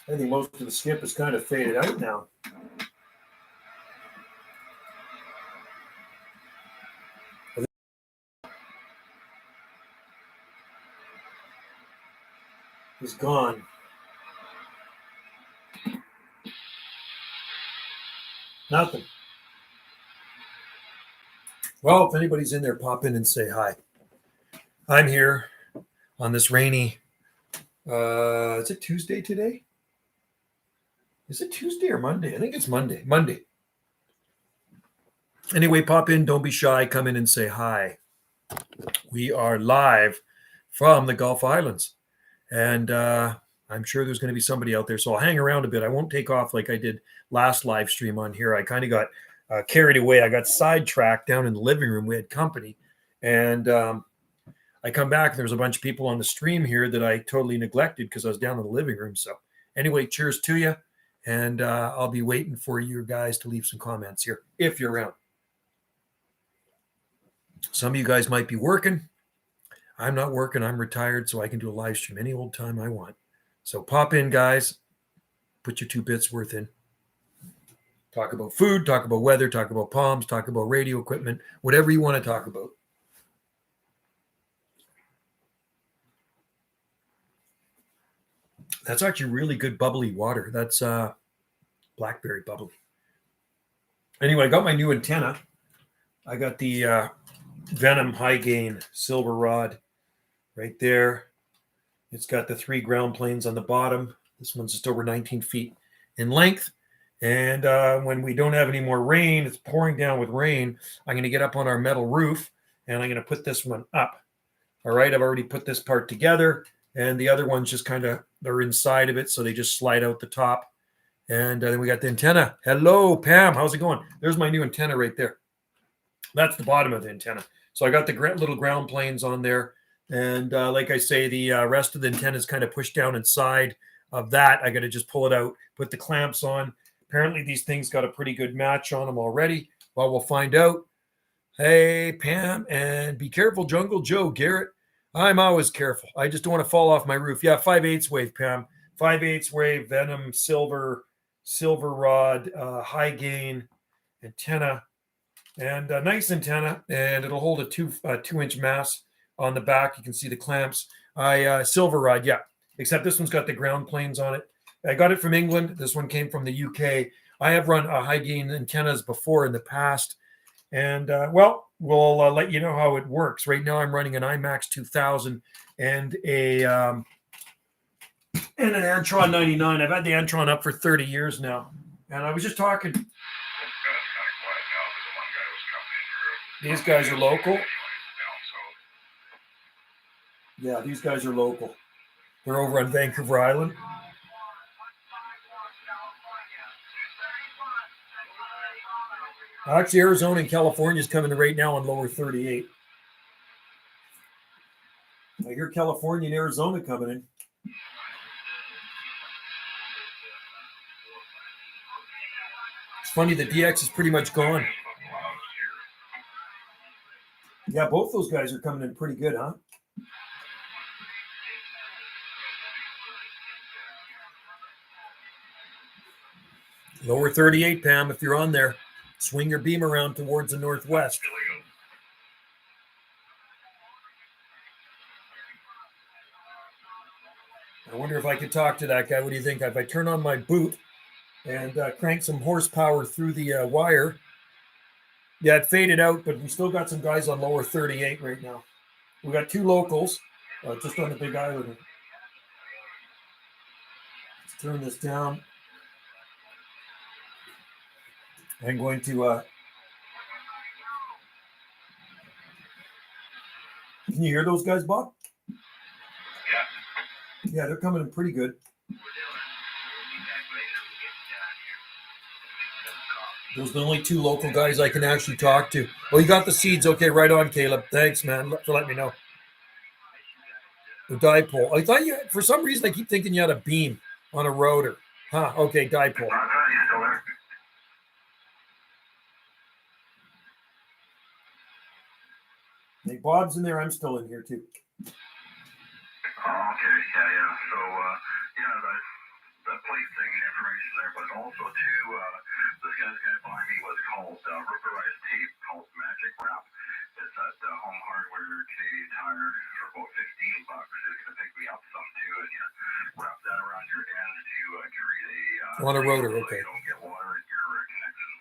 I think most of the skip is kind of faded out now. He's gone. Nothing. Well, if anybody's in there, pop in and say hi. I'm here on this rainy, is it Tuesday today? Is it Tuesday or Monday? I think it's Monday. Monday. Anyway, pop in. Don't be shy. Come in and say hi. We are live from the Gulf Islands. And I'm sure there's going to be somebody out there. So I'll hang around a bit. I won't take off like I did last live stream on here. I kind of got carried away. I got sidetracked down in the living room. We had company. And I come back and there's a bunch of people on the stream here that I totally neglected because I was down in the living room. So anyway, cheers to you. And I'll be waiting for you guys to leave some comments here if you're around. Some of you guys might be working. I'm not working. I'm retired, so I can do a live stream any old time I want. So pop in, guys. Put your 2 bits worth in. Talk about food, talk about weather, talk about palms, talk about radio equipment, whatever you want to talk about. That's actually really good bubbly water. That's blackberry bubbly. Anyway, I got my new antenna. I got the Venom high gain silver rod right there. It's got the 3 ground planes on the bottom. This one's just over 19 feet in length. And when we don't have any more rain, it's pouring down with rain, I'm going to get up on our metal roof and I'm going to put this one up. All right, I've already put this part together. And the other ones just kind of, they're inside of it. So they just slide out the top. And then we got the antenna. Hello, Pam. How's it going? There's my new antenna right there. That's the bottom of the antenna. So I got the little ground planes on there. And like I say, the rest of the antenna is kind of pushed down inside of that. I got to just pull it out, put the clamps on. Apparently these things got a pretty good match on them already. Well, we'll find out. Hey, Pam, and be careful, Jungle Joe. Garrett, I'm always careful. I just don't want to fall off my roof. Yeah, 5/8 wave, Pam. 5/8 wave, Venom, silver rod, high gain antenna. And a nice antenna, and it'll hold a 2-inch mass on the back. You can see the clamps. Silver rod, yeah. Except this one's got the ground planes on it. I got it from England. This one came from the UK. I have run high gain antennas before in the past. And we'll let you know how it works. Right now, I'm running an IMAX 2000 and an Antron 99. I've had the Antron up for 30 years now. And I was just talking. These guys are local. Yeah, these guys are local. They're over on Vancouver Island. Actually, Arizona and California is coming right now on lower 38. I hear California and Arizona coming in. It's funny, the DX is pretty much gone. Yeah, both those guys are coming in pretty good, huh? Lower 38, Pam, if you're on there. Swing your beam around towards the northwest. I wonder if I could talk to that guy. What do you think? If I turn on my boot and crank some horsepower through the wire. Yeah, it faded out, but we still got some guys on lower 38 right now. We got 2 locals just on the Big Island. Let's turn this down. I'm going to... Can you hear those guys, Bob? Yeah, they're coming in pretty good. Those are the only 2 local guys I can actually talk to. Oh, you got the seeds. Okay, right on, Caleb. Thanks, man, for letting me know. The dipole. I thought you, for some reason, I keep thinking you had a beam on a rotor. Huh, okay, dipole. Hey, Bob's in there. I'm still in here, too. Oh, okay, yeah. So, plate thing information there, but also too, this guy's gonna buy me what's called rubberized tape called Magic Wrap. It's at Home Hardware, Canadian Tire for about $15. It's gonna pick me up some too, and you wrap that around your ends to create a on a rotor. Okay. So you don't get water in your connections.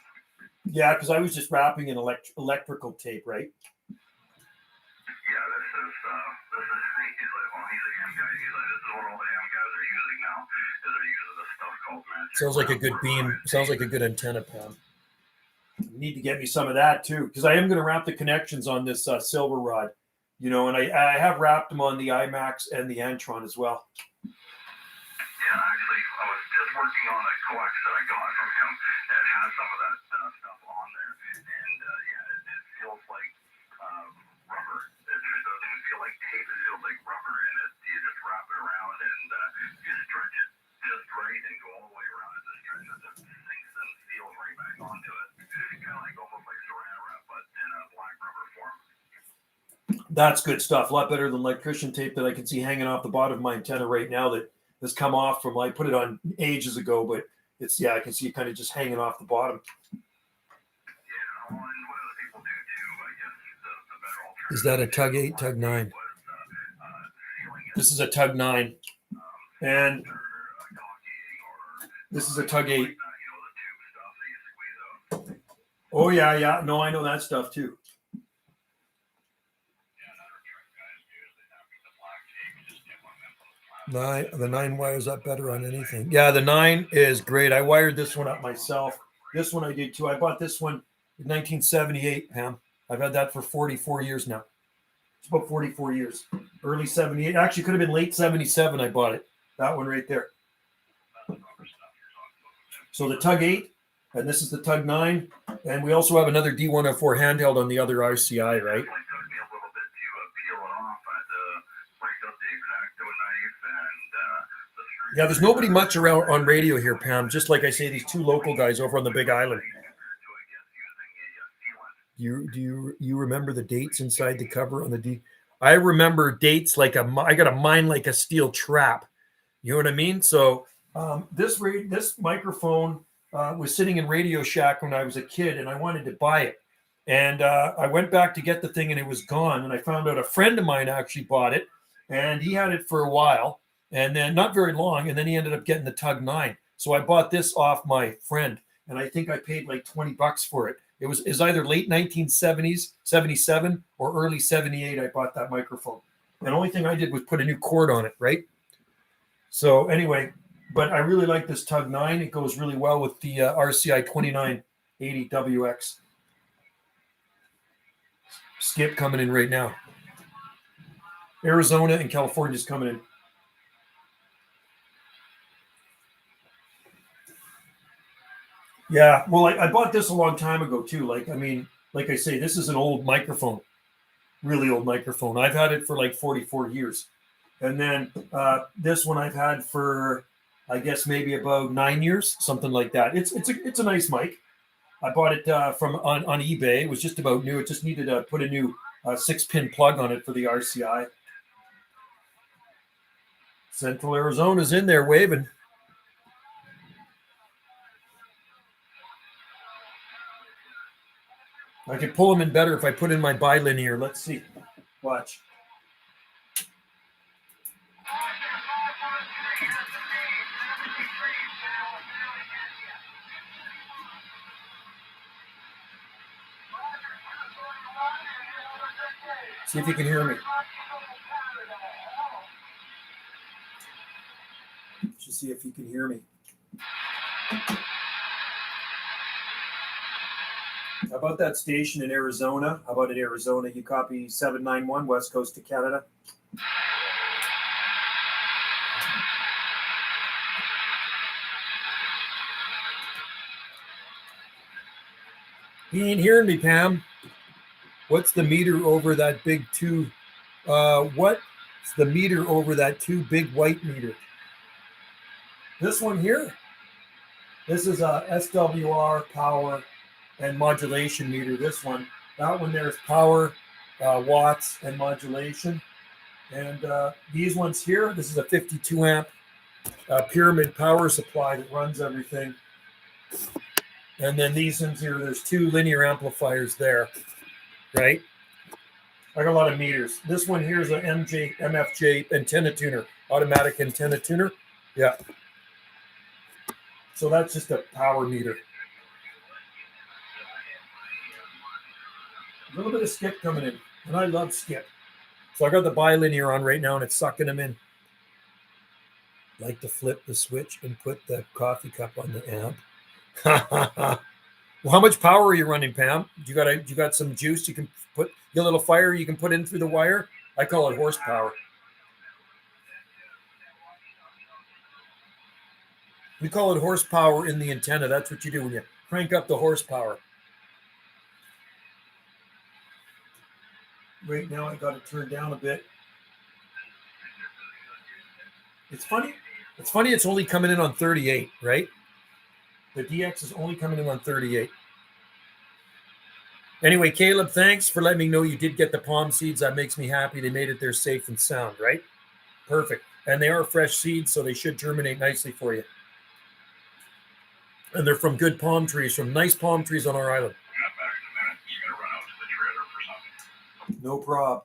Yeah, because I was just wrapping an electrical tape, right? Yeah, this is he's like, well, he's a ham guy. He's like, this is what all the ham guys are using now. Is they're using this stuff called Magic. Sounds like a good beam. Sounds like a good antenna, Pam. You need to get me some of that too, because I am going to wrap the connections on this silver rod, and I have wrapped them on the IMAX and the Antron as well. Yeah, actually, I was just working on a coax that I got from him that has some of that stuff on there, and it feels like rubber. It doesn't even feel like tape. It feels like rubber, and you just wrap it around and you stretch it just right and go all the way around it. Just stretch it, just sinks and seals right back onto it. Kind of like almost like saran wrap, but in a black rubber form. That's good stuff. A lot better than electrician tape that I can see hanging off the bottom of my antenna right now that has come off from, I put it on ages ago, but it's, I can see it kind of just hanging off the bottom. Yeah, and what other people do too, I guess the better alternative. Is that a Tug 8, Tug 9? This is a Tug 9. And this is a Tug 8. Oh, yeah. No, I know that stuff too. The 9 wires up better on anything. Yeah, the 9 is great. I wired this one up myself. This one I did too. I bought this one in 1978, Pam. I've had that for 44 years now. It's about 44 years. Early 78. Actually, could have been late 77 I bought it. That one right there. So the Tug 8, and this is the Tug 9. And we also have another D104 handheld on the other RCI, right? Yeah, there's nobody much around on radio here, Pam. Just like I say, these two local guys over on the Big Island. Do you remember the dates inside the cover on the D? I remember dates like I got a mind like a steel trap. You know what I mean? So this microphone was sitting in Radio Shack when I was a kid, and I wanted to buy it. And I went back to get the thing, and it was gone. And I found out a friend of mine actually bought it, and he had it for a while. And then not very long, and then he ended up getting the Tug 9. So I bought this off my friend, and I think I paid like $20 for it. It was either late 1970s, 77, or early 78. I bought that microphone. And the only thing I did was put a new cord on it, right? So anyway, but I really like this Tug 9. It goes really well with the RCI 2980 WX. Skip coming in right now. Arizona and California's coming in. Yeah, well, I bought this a long time ago too. Like I say, this is an old microphone, really old microphone. I've had it for like 44 years. And then this one I've had for, I guess, maybe about 9 years, something like that. It's a nice mic. I bought it from on eBay. It was just about new. It just needed to put a new 6-pin plug on it for the RCI. Central Arizona's in there waving. I could pull them in better if I put in my bilinear. Let's see. Watch. See if you can hear me. Just see if you can hear me. How about that station in Arizona? How about in Arizona? You copy 791, West Coast of Canada. He ain't hearing me, Pam. What's the meter over that big two? What's the meter over that two big white meter? This one here. This is a SWR power and modulation meter. This one, that one there's power, watts, and modulation. And these ones here, this is a 52 amp pyramid power supply that runs everything. And then these ones here, there's 2 linear amplifiers there, right? I got a lot of meters. This one here is an MFJ antenna tuner, automatic antenna tuner. Yeah. So that's just a power meter. A little bit of skip coming in, and I love skip. So I got the bilinear on right now, and it's sucking them in. Like to flip the switch and put the coffee cup on the amp. Well, how much power are you running, Pam? You got some juice you can put, your little fire you can put in through the wire? I call it horsepower. We call it horsepower in the antenna. That's what you do when you crank up the horsepower. Right now I got it turned down a bit. It's funny. It's only coming in on 38, right? The DX is only coming in on 38. Anyway, Caleb, thanks for letting me know you did get the palm seeds. That makes me happy. They made it there safe and sound, right? Perfect. And they are fresh seeds, so they should germinate nicely for you. And they're from good palm trees, from nice palm trees on our island. No problem.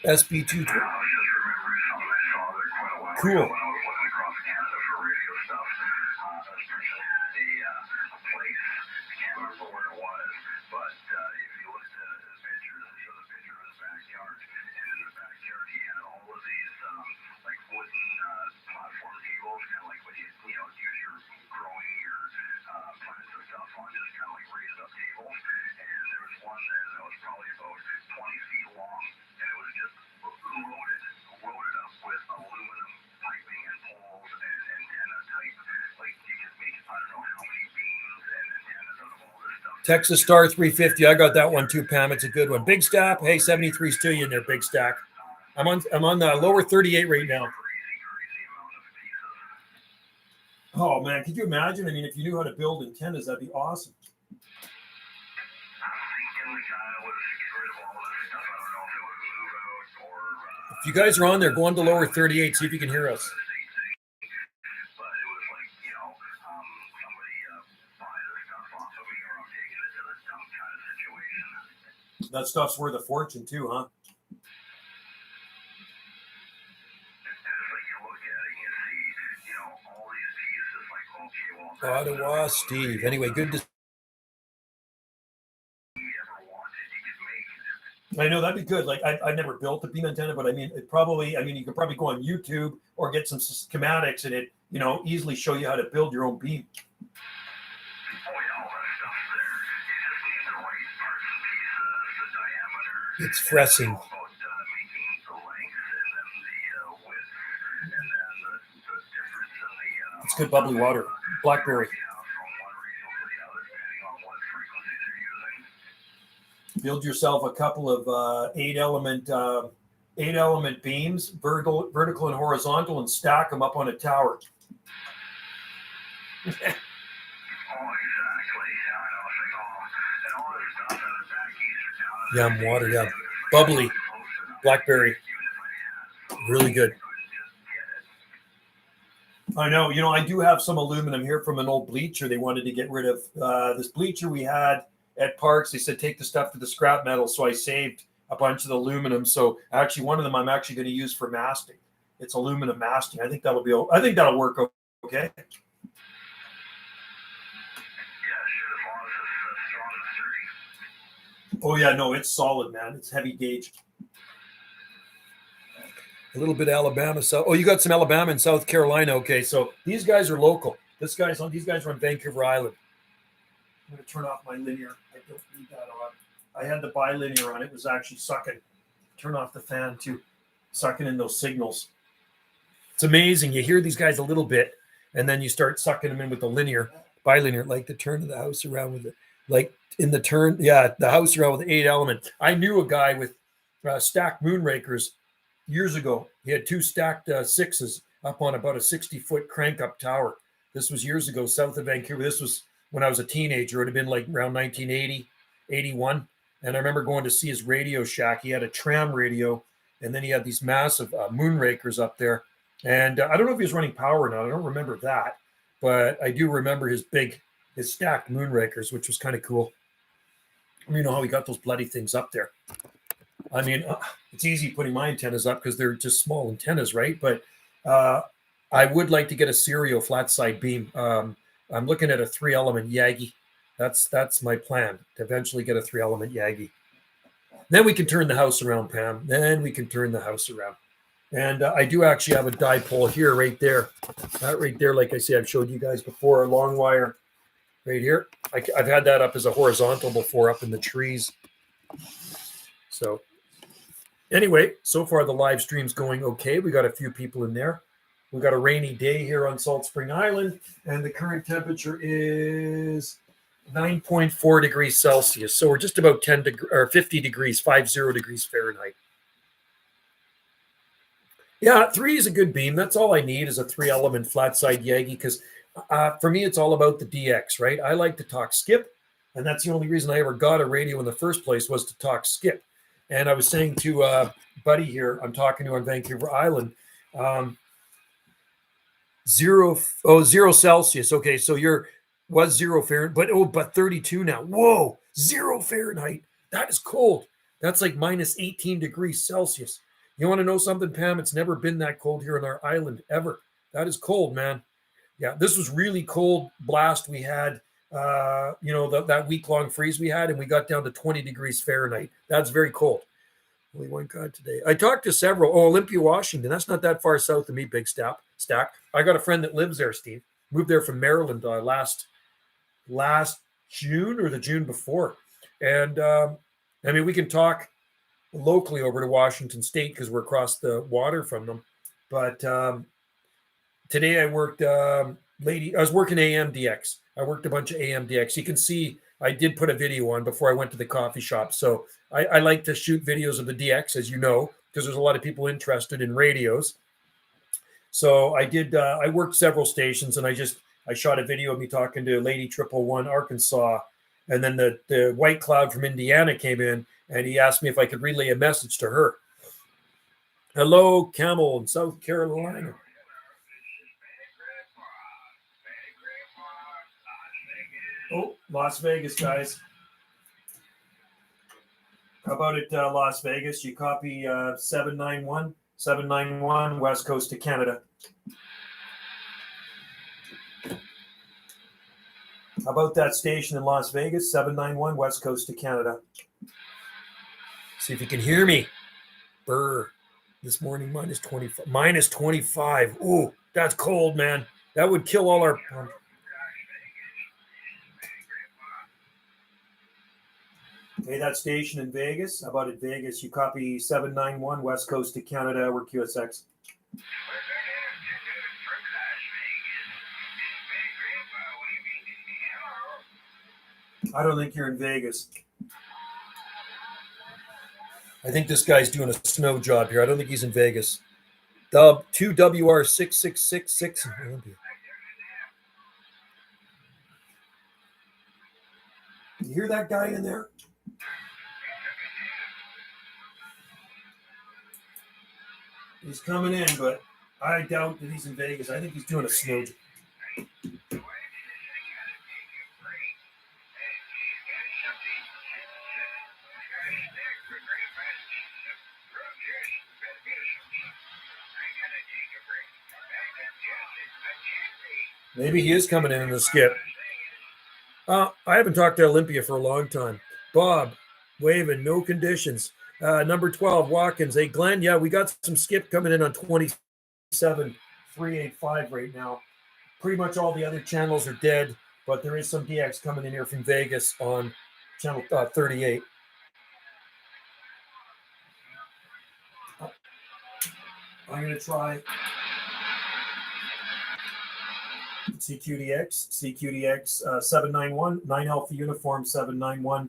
SB2. Cool. Texas Star 350. I got that one too, Pam. It's a good one. Big Stack. Hey, 73 still in there, Big Stack. I'm on the lower 38 right now. Oh man, could you imagine? I mean, if you knew how to build antennas, that'd be awesome. If you guys are on there, go on to lower 38, see if you can hear us. That stuff's worth a fortune too, huh? Ottawa, Steve. Anyway, good to. I know that'd be good. Like I've never built a beam antenna, but I mean, you could probably go on YouTube or get some schematics and it, easily show you how to build your own beam. It's fressing. It's good bubbly water. Blackberry. Build yourself a couple of 8-element beams, vertical and horizontal, and stack them up on a tower. Yum, water, yum. Bubbly. Blackberry. Really good. I know. I do have some aluminum here from an old bleacher. They wanted to get rid of this bleacher we had at Parks. They said, take the stuff to the scrap metal. So I saved a bunch of the aluminum. So actually, one of them I'm actually going to use for masting. It's aluminum masting. I think that'll work okay. Oh yeah, no, it's solid, man. It's heavy gauge. A little bit of Alabama. So, you got some Alabama and South Carolina. Okay, so these guys are local. These guys are on Vancouver Island. I'm going to turn off my linear. I don't need that on. I had the bilinear on. It was actually sucking. Turn off the fan too. Sucking in those signals. It's amazing. You hear these guys a little bit, and then you start sucking them in with the bilinear, like the turn of the house around with it. Like in the turn, the house around with the 8-element. I knew a guy with stacked moonrakers years ago. He had 2 stacked 6s up on about a 60-foot crank-up tower. This was years ago, south of Vancouver. This was when I was a teenager. It would have been like around 1980, 81. And I remember going to see his Radio Shack. He had a tram radio and then he had these massive moon rakers up there. And I don't know if he was running power or not. I don't remember that, but I do remember his stacked moon rakers, which was kind of cool. You know how he got those bloody things up there. I mean, it's easy putting my antennas up because they're just small antennas, right? But I would like to get a serial flat side beam. I'm looking at a 3-element Yagi. That's my plan, to eventually get a 3-element Yagi. Then we can turn the house around, Pam. Then we can turn the house around. And I do actually have a dipole here, right there. That right there, like I said, I've showed you guys before, a long wire right here. I've had that up as a horizontal before, up in the trees. So anyway, so far the live stream's going okay. We got a few people in there. We got a rainy day here on Salt Spring Island, and the current temperature is 9.4 degrees Celsius. So we're just about 50 degrees, 50 degrees Fahrenheit. Yeah, 3 is a good beam. That's all I need is a 3-element flat side Yagi, because for me, it's all about the DX, right? I like to talk skip, and that's the only reason I ever got a radio in the first place, was to talk skip. And I was saying to Buddy here, I'm talking to on Vancouver Island, 0 Celsius. Okay, so was 0 Fahrenheit, but 32 now. Whoa, 0 Fahrenheit. That is cold. That's like minus 18 degrees Celsius. You want to know something, Pam? It's never been that cold here on our island ever. That is cold, man. Yeah, this was really cold blast we had. That week-long freeze we had, and we got down to 20 degrees Fahrenheit. That's very cold. Only one God today. I talked to several. Oh, Olympia, Washington. That's not that far south of me, Big Stack. I got a friend that lives there, Steve. Moved there from Maryland last June or the June before. And I mean, we can talk locally over to Washington State because we're across the water from them. But today I worked I was working AMDX. I worked a bunch of AMDX. You can see I did put a video on before I went to the coffee shop. So I like to shoot videos of the DX, as you know, because there's a lot of people interested in radios. So I did. I worked several stations, and I shot a video of me talking to Lady 111 Arkansas, and then the White Cloud from Indiana came in, and he asked me if I could relay a message to her. Hello, Camel in South Carolina. Oh, Las Vegas, guys. How about it, Las Vegas? You copy 791 West Coast to Canada. How about that station in Las Vegas? 791 West Coast to Canada. See if you can hear me. Brr. This morning, minus 25. Minus 25. Ooh, that's cold, man. That would kill all our... Okay, that station in Vegas. How about at Vegas? You copy 791 West Coast to Canada. We're QSX. I don't think you're in Vegas. I think this guy's doing a snow job here. I don't think he's in Vegas. Dub 2WR6666 in Olympia. You hear that guy in there? He's coming in, but I doubt that he's in Vegas. I think he's doing a snow job. Maybe he is coming in the skip. I haven't talked to Olympia for a long time. Bob, waving, no conditions. Number 12, Watkins. Hey, Glenn, yeah, we got some skip coming in on 27,385 right now. Pretty much all the other channels are dead, but there is some DX coming in here from Vegas on channel 38. I'm going to try CQDX 791, 9 Alpha Uniform 791,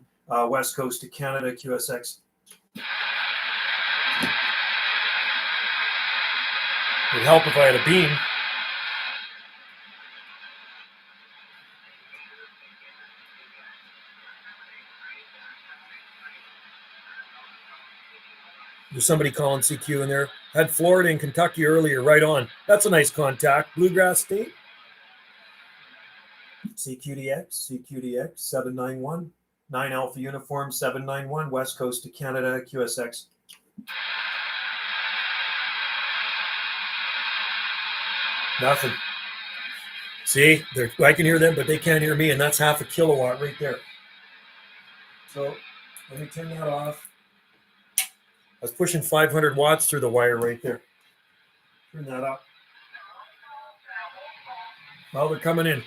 West Coast to Canada, QSX. It'd help if I had a beam. There's somebody calling CQ in there. Had Florida and Kentucky earlier, right on. That's a nice contact. Bluegrass State. CQDX 791. 9 Alpha Uniform 791. West Coast to Canada, QSX. Nothing. See, I can hear them, but they can't hear me, and that's half a kilowatt right there. So let me turn that off. I was pushing 500 watts through the wire right there. Turn that up. Well, they're coming in.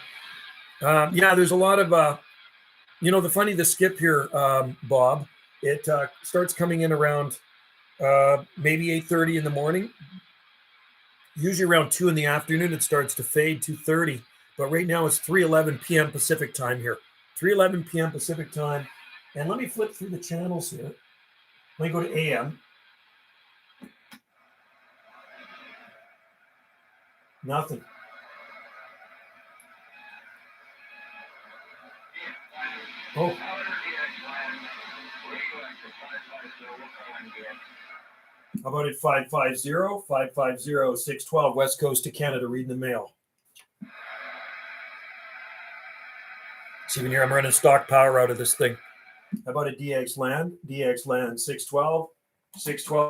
Yeah, there's a lot of, the skip here, Bob, it starts coming in around maybe 8:30 in the morning. Usually around 2 in the afternoon, it starts to fade, 2:30. But right now it's 3:11 p.m. Pacific time here. 3:11 p.m. Pacific time. And let me flip through the channels here. Let me go to AM. Nothing. Oh. How about it 550-612 West Coast to Canada, reading the mail. See, even here I'm running stock power out of this thing. How about a DX land 612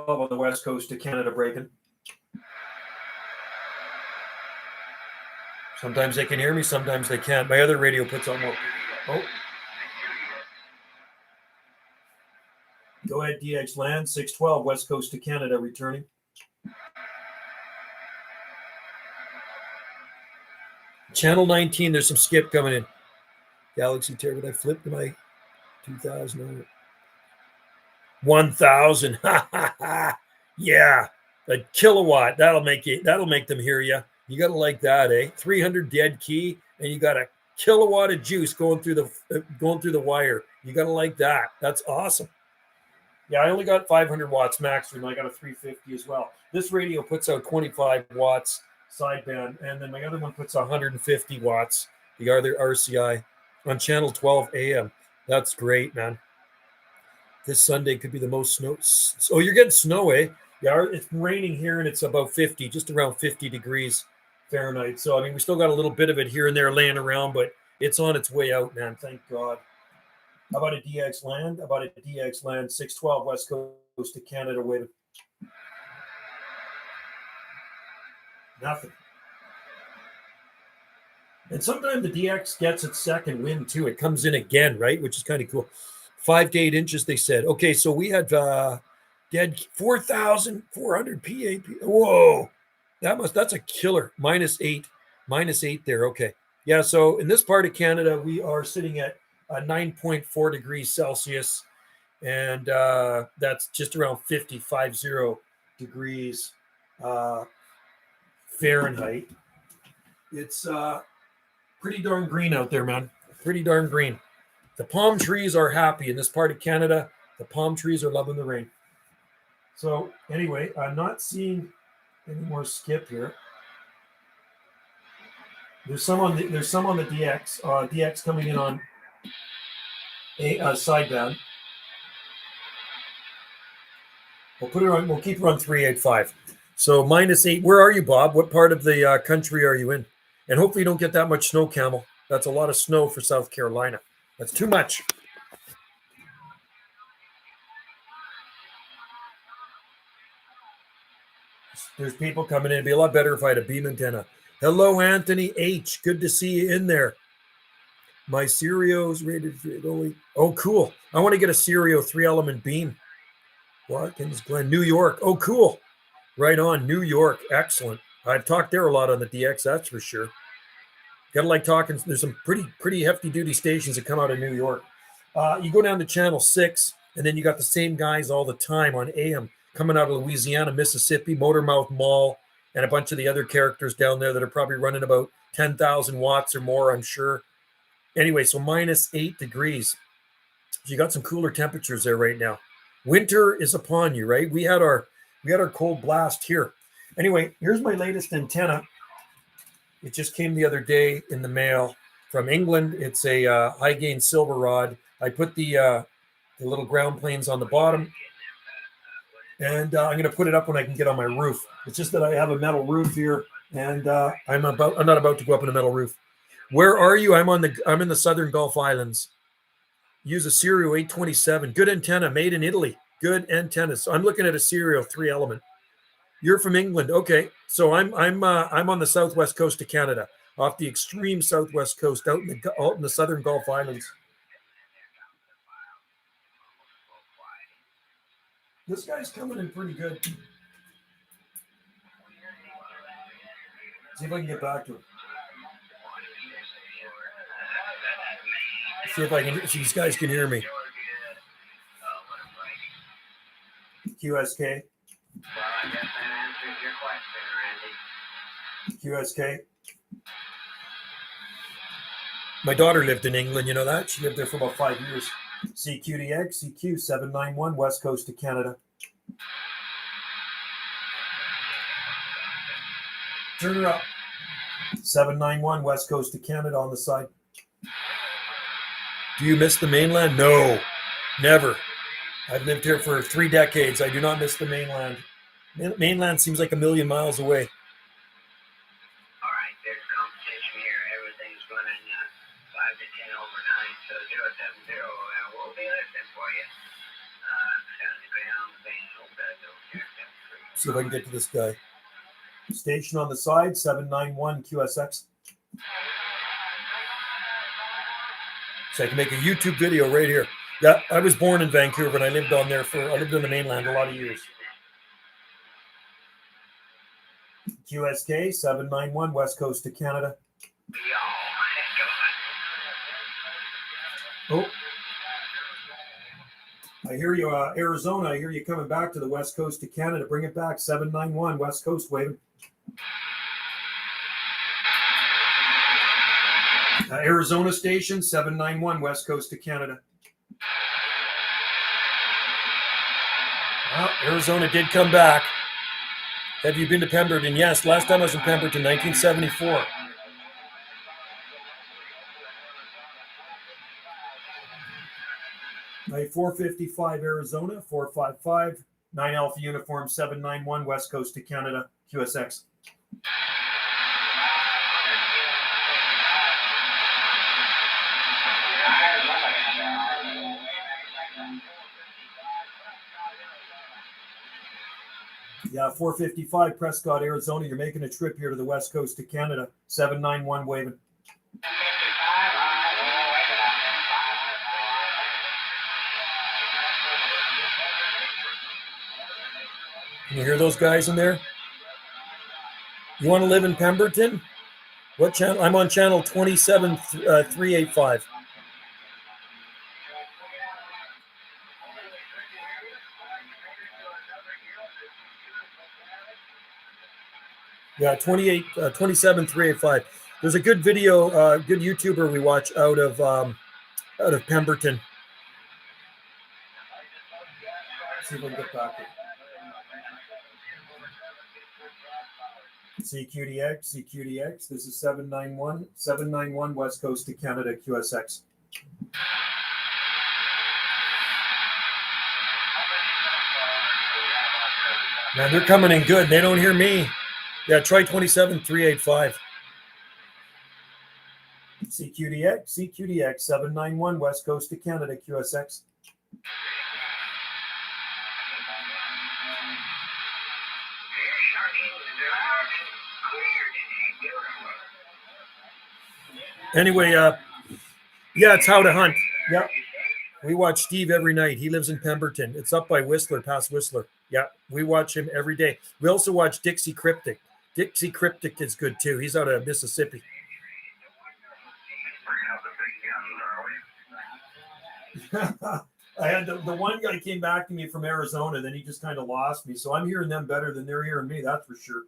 on the West Coast to Canada breaking. Sometimes they can hear me, sometimes they can't. My other radio puts on more. Oh. Go ahead, DX land 612 West Coast to Canada returning. Channel 19, there's some skip coming in. Galaxy Terror, I flipped to my 2000. 1,000. Yeah, a kilowatt. That'll make them hear you. You gotta like that, eh? 300 dead key, and you got a kilowatt of juice going through the wire. You gotta like that. That's awesome. Yeah, I only got 500 watts max, and I got a 350 as well. This radio puts out 25 watts sideband, and then my other one puts 150 watts. The other RCI on channel 12 AM. That's great, man. This Sunday could be the most snow. Oh, you're getting snow, eh? Yeah, it's raining here, and it's about 50, just around 50 degrees Fahrenheit. So, I mean, we still got a little bit of it here and there laying around, but it's on its way out, man. Thank God. How about a DX land? 612 West Coast to Canada with nothing. And sometimes the DX gets its second wind too. It comes in again, right? Which is kind of cool. 5 to 8 inches, they said. Okay, so we had dead 4,400 PAP. Whoa, that's a killer. -8 there. Okay, yeah. So in this part of Canada, we are sitting at 9.4 degrees Celsius, and that's just around 50 degrees Fahrenheit. It's pretty darn green out there, man. Pretty darn green. The palm trees are happy in this part of Canada. The palm trees are loving the rain. So anyway, I'm not seeing any more skip here. There's some on the DX. DX coming in on a sideband. We'll keep her on 385. So -8. Where are you, Bob? What part of the country are you in? And hopefully you don't get that much snow, Camel. That's a lot of snow for South Carolina. That's too much. There's people coming in. It'd be a lot better if I had a beam antenna. Hello, Anthony H. Good to see you in there. My Serio's rated only. Oh, cool. I want to get a Serio 3-element beam. Watkins Glen, New York. Oh, cool. Right on, New York. Excellent. I've talked there a lot on the DX, that's for sure. Gotta like talking. There's some pretty hefty duty stations that come out of New York. You go down to channel 6, and then you got the same guys all the time on AM coming out of Louisiana, Mississippi, Motormouth Mall, and a bunch of the other characters down there that are probably running about 10,000 watts or more, I'm sure. Anyway, so -8 degrees. So you got some cooler temperatures there right now. Winter is upon you, right? We had our cold blast here. Anyway, here's my latest antenna. It just came the other day in the mail from England. It's a high gain silver rod. I put the little ground planes on the bottom. And I'm going to put it up when I can get on my roof. It's just that I have a metal roof here, and I'm not about to go up on a metal roof. Where are you? I'm in the Southern Gulf Islands. Use a Serial 827. Good antenna, made in Italy. Good antenna. So I'm looking at a Serial 3-element. You're from England, okay? So I'm on the southwest coast of Canada, off the extreme southwest coast, out in the Southern Gulf Islands. This guy's coming in pretty good. See if I can get back to him. See if these guys can hear me. QSK. QSK. My daughter lived in England, you know that? She lived there for about 5 years. CQDX, CQ 791, west coast of Canada. Turn her up. 791, west coast of Canada on the side. Do you miss the mainland? No, never. I've lived here for 3 decades. I do not miss the mainland. Mainland seems like a million miles away. All right, there's competition here. Everything's running 5 to 10 overnight, so 070, we'll be listening for you. See if I can get to this guy. Station on the side, 791 QSX. So I can make a YouTube video right here. Yeah, I was born in Vancouver and I lived on the mainland a lot of years. QSK 791 west coast of Canada. Oh, I hear you, Arizona. I hear you coming back to the west coast of Canada. Bring it back, 791 west coast waving. Arizona station 791 west coast of Canada. Well, Arizona did come back. Have you been to Pemberton? Yes, last time I was in Pemberton, 1974. My 455 Arizona, 455, 9 Alpha Uniform 791 west coast of Canada, QSX. Yeah, 455 Prescott, Arizona. You're making a trip here to the west coast of Canada. 791 waving. Can you hear those guys in there? You want to live in Pemberton? What channel? I'm on channel 27385. Yeah, 27385. There's a good video, good YouTuber we watch out of Pemberton. Let's see if we can get back here. CQDX. This is 791 west coast of Canada, QSX. Man, they're coming in good. They don't hear me. Yeah, try 27385. CQDX 791 west coast of Canada, QSX. Anyway, yeah, it's How to Hunt. Yeah, we watch Steve every night. He lives in Pemberton. It's up by Whistler, past Whistler. Yeah, we watch him every day. We also watch Dixie Cryptic. Dixie Cryptic is good too. He's out of Mississippi. I had the one guy came back to me from Arizona, then he just kind of lost me. So I'm hearing them better than they're hearing me. That's for sure.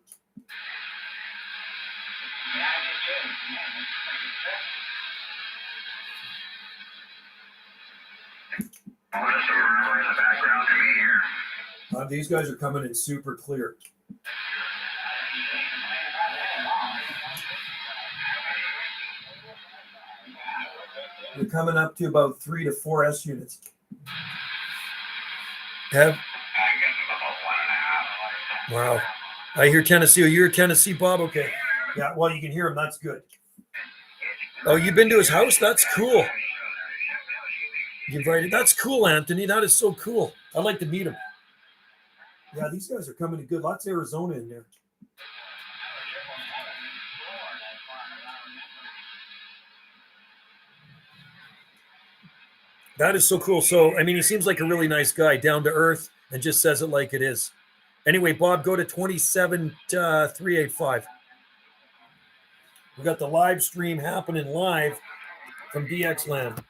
These guys are coming in super clear. You're coming up to about 3 to 4 S units. Wow. I hear Tennessee. Oh, you're Tennessee, Bob? Okay. Yeah, well, you can hear him. That's good. Oh, you've been to his house? That's cool. You invited. That's cool, Anthony. That is so cool. I'd like to meet him. Yeah, these guys are coming in good. Lots of Arizona in there. That is so cool. So, I mean, he seems like a really nice guy, down to earth, and just says it like it is. Anyway, Bob, go to 27385. We got the live stream happening live from DX Land.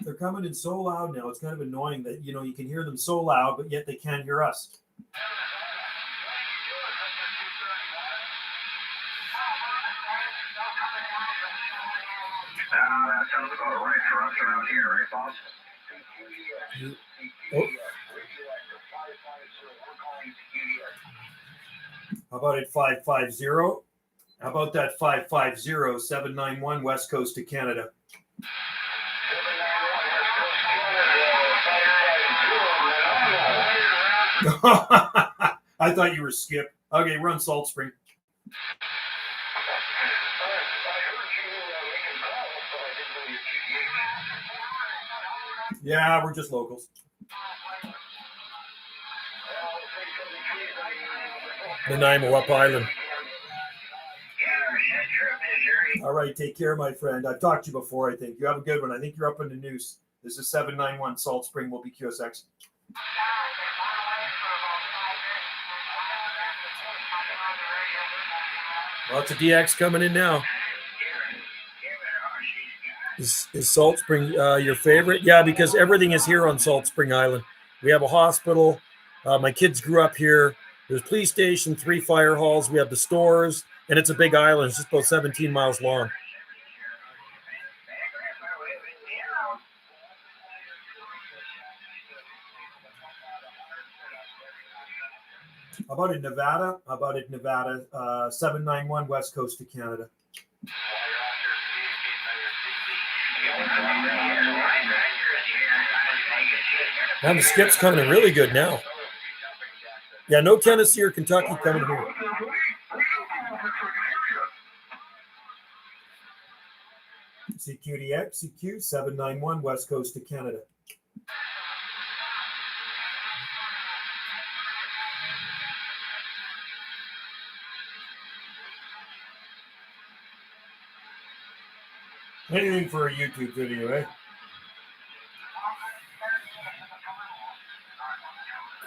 They're coming in so loud now. It's kind of annoying that, you know, you can hear them so loud, but yet they can't hear us. That sounds about right for us around here, right, boss? Oh. How about it 550? How about that 550-791 West Coast of Canada? I thought you were Skip. Okay, run Salt Spring. Yeah, we're just locals. Nanaimo, up island. All right, take care, my friend. I've talked to you before, I think. You have a good one. I think you're up in the news. This is 791 Salt Spring, will be QSX. Lots of DX coming in now. Is Salt Spring your favorite? Yeah, because everything is here on Salt Spring Island. We have a hospital. My kids grew up here. There's a police station, 3 fire halls. We have the stores, and it's a big island. It's just about 17 miles long. How about in Nevada? 791 West Coast of Canada. Man, the Skip's coming in really good now. Yeah, no Tennessee or Kentucky coming here. CQDX, CQ, 791 West Coast of Canada. Anything for a YouTube video, eh?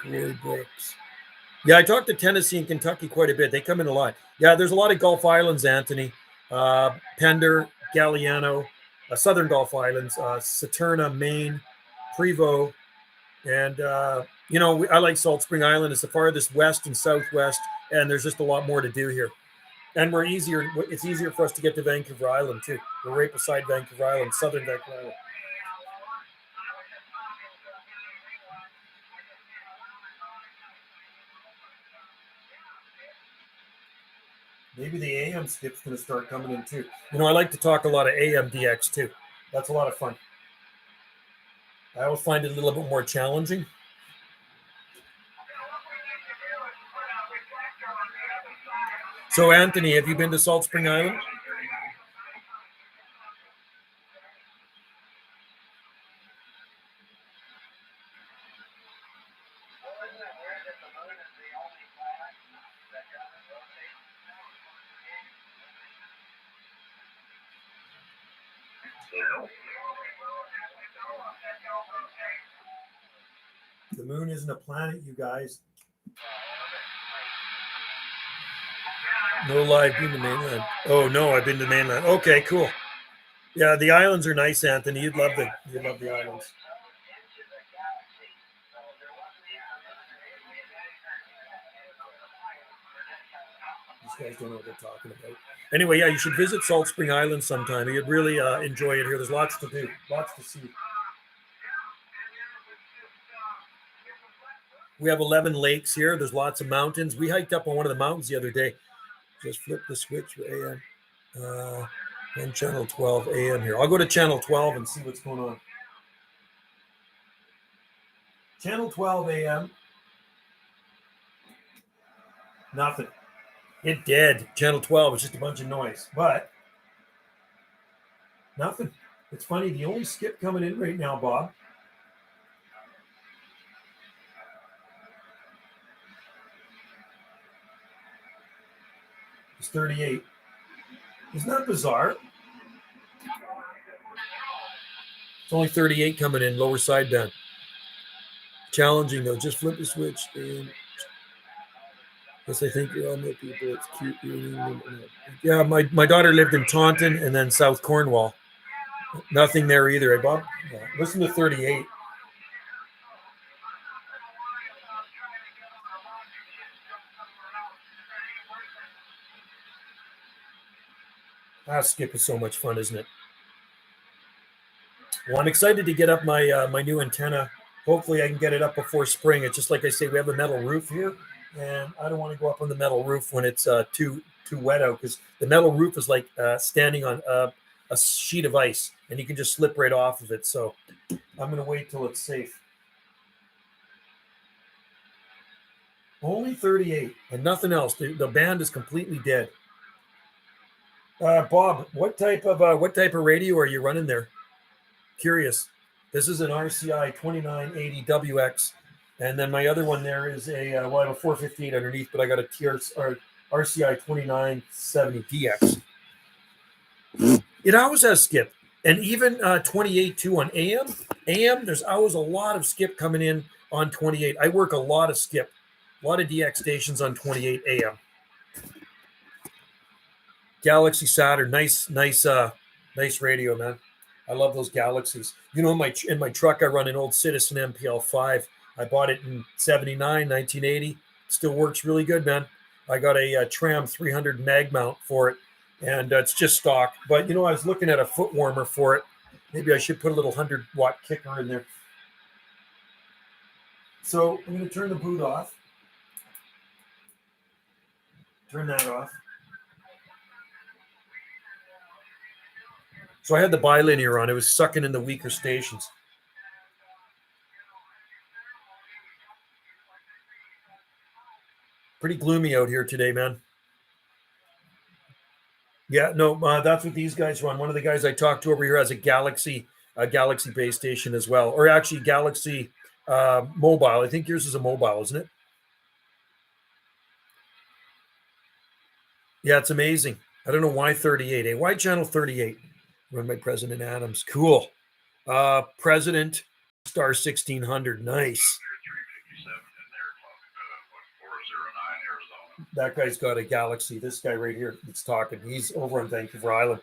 Corey Brooks. Yeah, I talked to Tennessee and Kentucky quite a bit. They come in a lot. Yeah, there's a lot of Gulf Islands, Anthony. Pender, Galliano, Southern Gulf Islands, Saturna, Maine, Prevost. And, you know, I like Salt Spring Island. It's the farthest west and southwest, and there's just a lot more to do here. And it's easier for us to get to Vancouver Island, too. We're right beside Vancouver Island, southern Vancouver Island. Maybe the AM skip's going to start coming in, too. You know, I like to talk a lot of AM DX, too. That's a lot of fun. I always find it a little bit more challenging. So, Anthony, have you been to Salt Spring Island? The moon isn't a planet, you guys. No live been to mainland. Oh no, I've been to mainland. Okay, cool. Yeah, the islands are nice, Anthony. You'd love the islands. These guys don't know what they're talking about. Anyway, yeah, you should visit Salt Spring Island sometime. You'd really enjoy it here. There's lots to do, lots to see. We have 11 lakes here. There's lots of mountains. We hiked up on one of the mountains the other day. Just flip the switch for AM. And channel 12 AM here. I'll go to channel 12 and see what's going on. Channel 12 AM. Nothing. It did. Channel 12 was just a bunch of noise, but nothing. It's funny. The only skip coming in right now, Bob, is 38. Isn't that bizarre? It's only 38 coming in, lower sideband. Challenging though. Just flip the switch. And yes, I think you're all my people. It's cute. Yeah, my daughter lived in Taunton and then South Cornwall. Nothing there either, eh, Bob? Yeah. Listen to 38. Skip is so much fun, isn't it? Well, I'm excited to get up my new antenna. Hopefully, I can get it up before spring. It's just like I say, we have a metal roof here, and I don't want to go up on the metal roof when it's too wet out, because the metal roof is like standing on a sheet of ice, and you can just slip right off of it. So I'm going to wait till it's safe. Only 38 and nothing else. The band is completely dead. Bob, what type of radio are you running there? Curious. This is an RCI 2980 WX, and then my other one there is a I have a 458 underneath, but I got a RCI 2970 DX. It always has skip, and even 28 too on AM. AM, there's always a lot of skip coming in on 28. I work a lot of skip, a lot of DX stations on 28 AM. Galaxy Saturn, nice radio, man. I love those Galaxies. You know, in my truck, I run an old Citizen MPL5. I bought it in 79, 1980. Still works really good, man. I got a Tram 300 mag mount for it, and it's just stock. But, you know, I was looking at a foot warmer for it. Maybe I should put a little 100-watt kicker in there. So I'm going to turn the boot off. Turn that off. So I had the bilinear on. It was sucking in the weaker stations. Pretty gloomy out here today, man. Yeah, no, that's what these guys run. One of the guys I talked to over here has a Galaxy base station as well, or actually Galaxy mobile. I think yours is a mobile, isn't it? Yeah, it's amazing. I don't know why 38. Eh? Why channel 38? Run by President Adams. Cool. President Star 1600. Nice. That guy's got a Galaxy. This guy right here that's talking. He's over on Vancouver Island.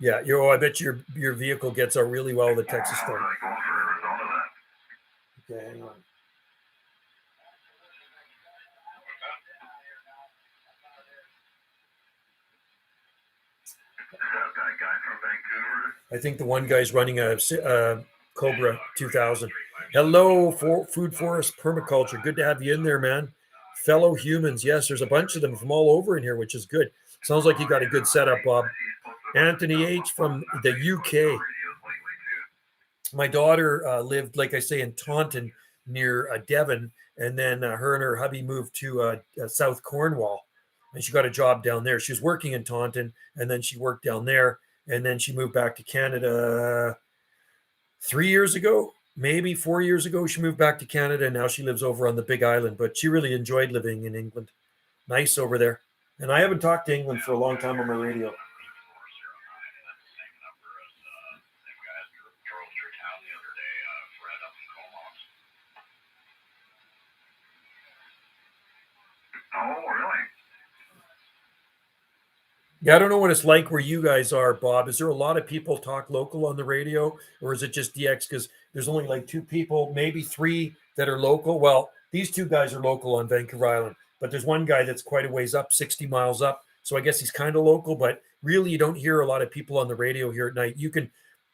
Yeah, I bet your vehicle gets out really well with the Texas Star. Okay, hang on. I think the one guy's running a Cobra 2000. Hello, Food Forest Permaculture. Good to have you in there, man. Fellow humans. Yes, there's a bunch of them from all over in here, which is good. Sounds like you got a good setup, Bob. Anthony H. from the UK. My daughter lived, like I say, in Taunton near Devon, and then her and her hubby moved to South Cornwall, and she got a job down there. She was working in Taunton, and then she worked down there, and then she moved back to Canada 3 years ago, maybe 4 years ago. She moved back to Canada, and now she lives over on the Big Island, but she really enjoyed living in England. Nice over there. And I haven't talked to England for a long time on my radio. Oh, really? Yeah, I don't know what it's like where you guys are, Bob. Is there a lot of people talk local on the radio, or is it just DX? Because there's only like 2 people, maybe 3 that are local. Well, these 2 guys are local on Vancouver Island, but there's one guy that's quite a ways up, 60 miles up. So I guess he's kind of local, but really you don't hear a lot of people on the radio here at night. You can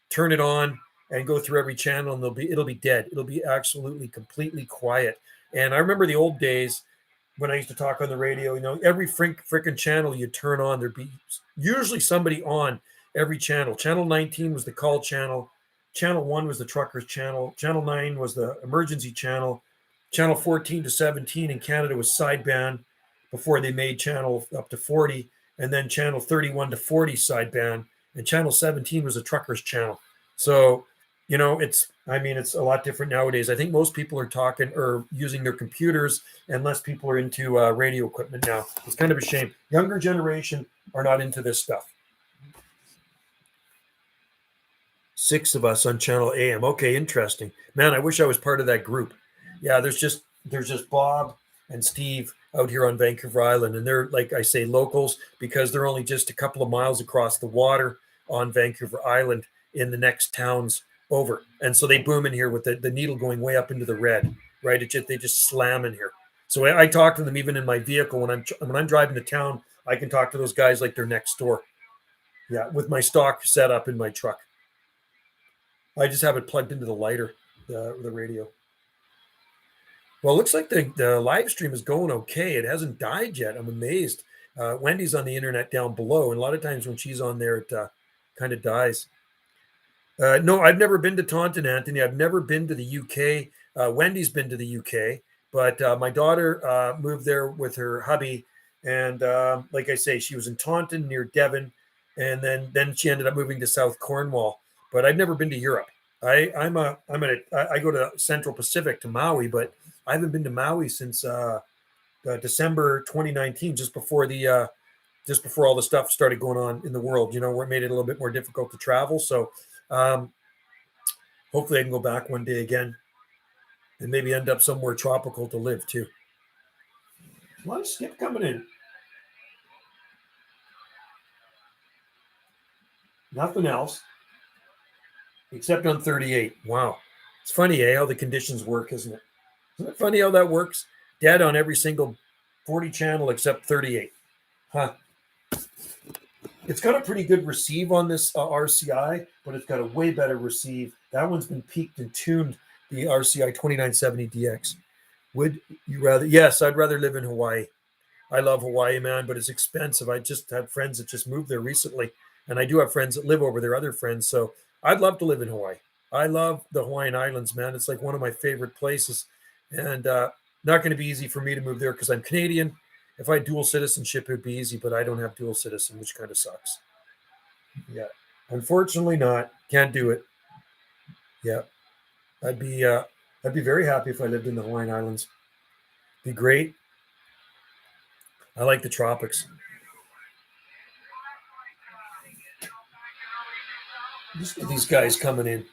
turn it on and go through every channel, and it'll be dead. It'll be absolutely completely quiet. And I remember the old days when I used to talk on the radio, you know, every freaking channel you turn on, there'd be usually somebody on every channel. Channel 19 was the call channel. Channel 1 was the truckers channel. Channel 9 was the emergency channel. Channel 14 to 17 in Canada was sideband before they made channel up to 40. And then channel 31 to 40 sideband. And channel 17 was a truckers channel. So, it's a lot different nowadays. I think most people are talking or using their computers, and less people are into radio equipment now. It's kind of a shame. Younger generation are not into this stuff. 6 of us on channel AM. Okay, interesting. Man, I wish I was part of that group. Yeah, there's just Bob and Steve out here on Vancouver Island, and they're, like I say, locals because they're only just a couple of miles across the water on Vancouver Island in the next towns over. And so they boom in here with the needle going way up into the red, right? They just slam in here. So I talk to them even in my vehicle when I'm driving to town. I can talk to those guys like they're next door. Yeah, with my stock set up in my truck. I just have it plugged into the lighter, the radio. Well, it looks like the live stream is going okay. It hasn't died yet. I'm amazed. Wendy's on the internet down below, and a lot of times when she's on there, it kind of dies. No, I've never been to Taunton, Anthony. I've never been to the UK. Wendy's been to the UK, but my daughter moved there with her hubby, and like I say, she was in Taunton near Devon, and then she ended up moving to South Cornwall. But I've never been to Europe. I go to Central Pacific to Maui, but I haven't been to Maui since December 2019, just before all the stuff started going on in the world. Where it made it a little bit more difficult to travel. So hopefully I can go back one day again, and maybe end up somewhere tropical to live too. A lot of skip coming in. Nothing else. Except on 38. Wow. It's funny, how the conditions work, isn't it? Isn't it funny how that works? Dead on every single 40 channel except 38. Huh. It's got a pretty good receive on this RCI, but it's got a way better receive. That one's been peaked and tuned, the RCI 2970DX. Would you rather? Yes, I'd rather live in Hawaii. I love Hawaii, man, but it's expensive. I just had friends that just moved there recently, and I do have friends that live over there, other friends. So I'd love to live in Hawaii. I love the Hawaiian Islands, man. It's like one of my favorite places, and not going to be easy for me to move there because I'm Canadian. If I had dual citizenship, it would be easy, but I don't have dual citizen, which kind of sucks. Yeah, unfortunately, not. Can't do it. Yeah, I'd be very happy if I lived in the Hawaiian Islands. Be great. I like the tropics. Just these guys coming in.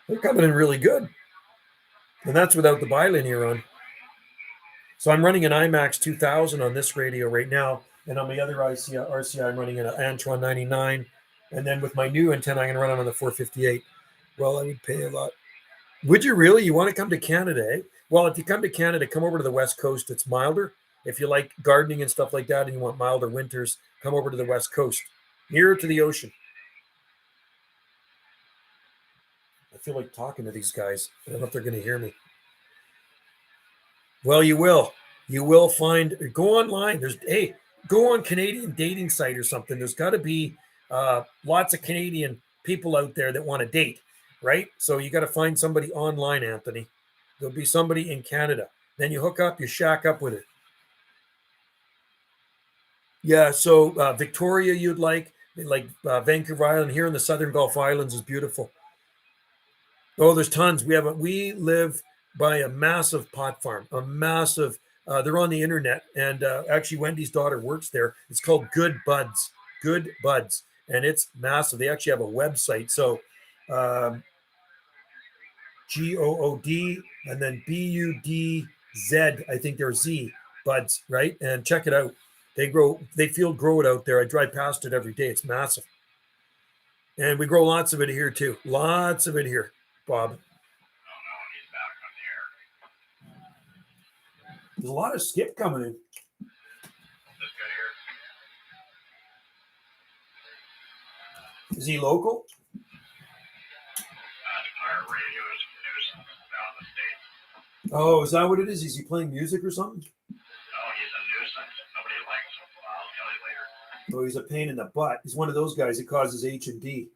They're coming in really good. And that's without the bilinear on. So I'm running an IMAX 2000 on this radio right now. And on my other RCI, I'm running an Antron 99. And then with my new antenna, I'm going to run it on the 458. Well, I would pay a lot. Would you really? You want to come to Canada, eh? Well, if you come to Canada, come over to the West Coast. It's milder. If you like gardening and stuff like that and you want milder winters, come over to the West Coast, nearer to the ocean. I feel like talking to these guys. I don't know if they're going to hear me. Well, you will. You will find, go online. Go on Canadian dating site or something. There's got to be lots of Canadian people out there that want to date, right? So you got to find somebody online, Anthony. There'll be somebody in Canada. Then you hook up, you shack up with her. Yeah, so Victoria, you'd like Vancouver Island here in the Southern Gulf Islands is beautiful. Oh, there's tons. We live by a massive pot farm, a massive. They're on the internet, and actually, Wendy's daughter works there. It's called Good Buds, and it's massive. They actually have a website. So, GOOD and then BUDZ. I think they're Z Buds, right? And check it out. They field grow it out there. I drive past it every day. It's massive, and we grow lots of it here too. Lots of it here, Bob. There's a lot of skip coming in. This guy here. Is he local? Our radio is news down the state. Oh, is that what it is? Is he playing music or something? No, he's a nuisance. Nobody likes him. I'll tell you later. Oh, he's a pain in the butt. He's one of those guys that causes H&D. Yeah, never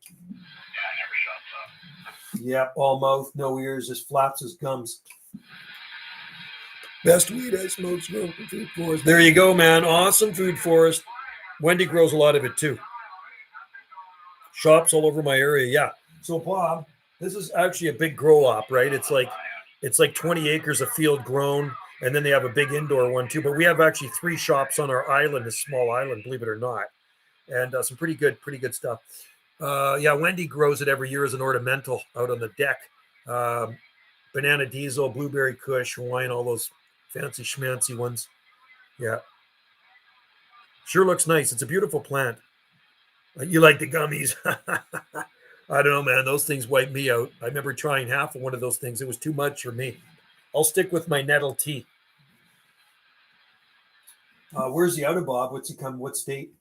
shuts up. Yeah, all mouth, no ears, just flaps his gums. Best weed I smoked from Food Forest. There you go, man. Awesome Food Forest. Wendy grows a lot of it too. Shops all over my area. Yeah. So Bob, this is actually a big grow op, right? It's like 20 acres of field grown, and then they have a big indoor one too. But we have actually 3 shops on our island, this small island, believe it or not, and some pretty good stuff. Yeah, Wendy grows it every year as an ornamental out on the deck. Banana Diesel, Blueberry Kush, Hawaiian, all those fancy schmancy ones. Yeah. Sure looks nice. It's a beautiful plant. You like the gummies? I don't know, man. Those things wipe me out. I remember trying half of one of those things. It was too much for me. I'll stick with my nettle tea. Where's he out of, Bob? What's he come? What state?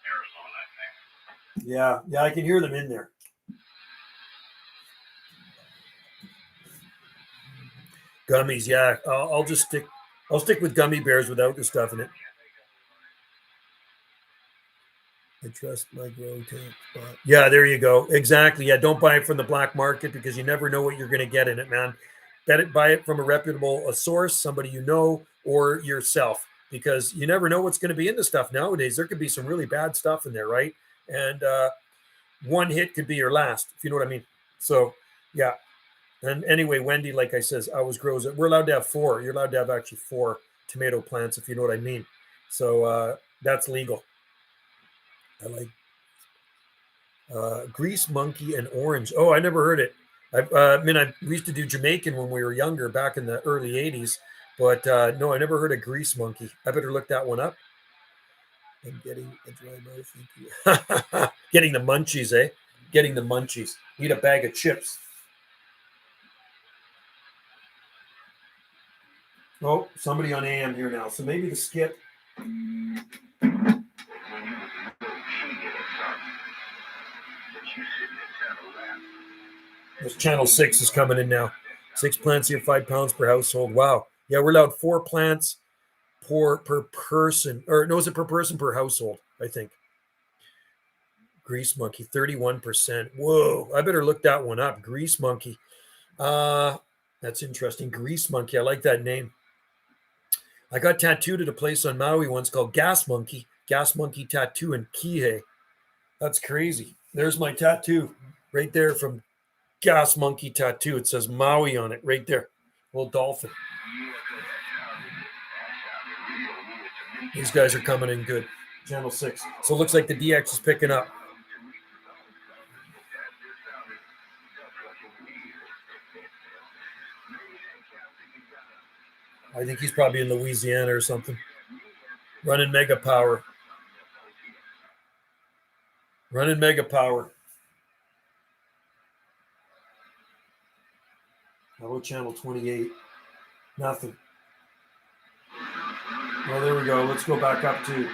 Arizona, I think. Yeah, I can hear them in there. Gummies, yeah. I'll stick with gummy bears without the stuff in it. I trust my grow tank spot. Yeah, there you go. Exactly. Yeah, don't buy it from the black market because you never know what you're going to get in it, man. Buy it from a reputable source, somebody you know, or yourself, because you never know what's going to be in the stuff nowadays. There could be some really bad stuff in there, right? And one hit could be your last, if you know what I mean. So, yeah. And anyway, Wendy, like I says, always grows it. We're allowed to have 4. You're allowed to have actually 4 tomato plants, if you know what I mean. So that's legal. I like grease monkey and orange. Oh, I never heard it. We used to do Jamaican when we were younger, back in the early 80s. But no, I never heard of grease monkey. I better look that one up. I'm getting a dry mouth. Getting the munchies, eh? Getting the munchies. Eat a bag of chips. Oh, somebody on AM here now. So maybe the skip. This channel 6 is coming in now. 6 plants here, 5 pounds per household. Wow. Yeah, we're allowed 4 plants per person. Or no, is it per person per household? I think. Grease monkey, 31%. Whoa, I better look that one up. Grease monkey. That's interesting. Grease monkey. I like that name. I got tattooed at a place on Maui once called Gas Monkey Tattoo in Kihei. That's crazy. There's my tattoo right there from Gas Monkey Tattoo. It says Maui on it right there. Little dolphin. These guys are coming in good. Channel 6. So it looks like the DX is picking up. I think he's probably in Louisiana or something. Running mega power. Running mega power. Hello, channel 28. Nothing. Well, there we go. Let's go back up to.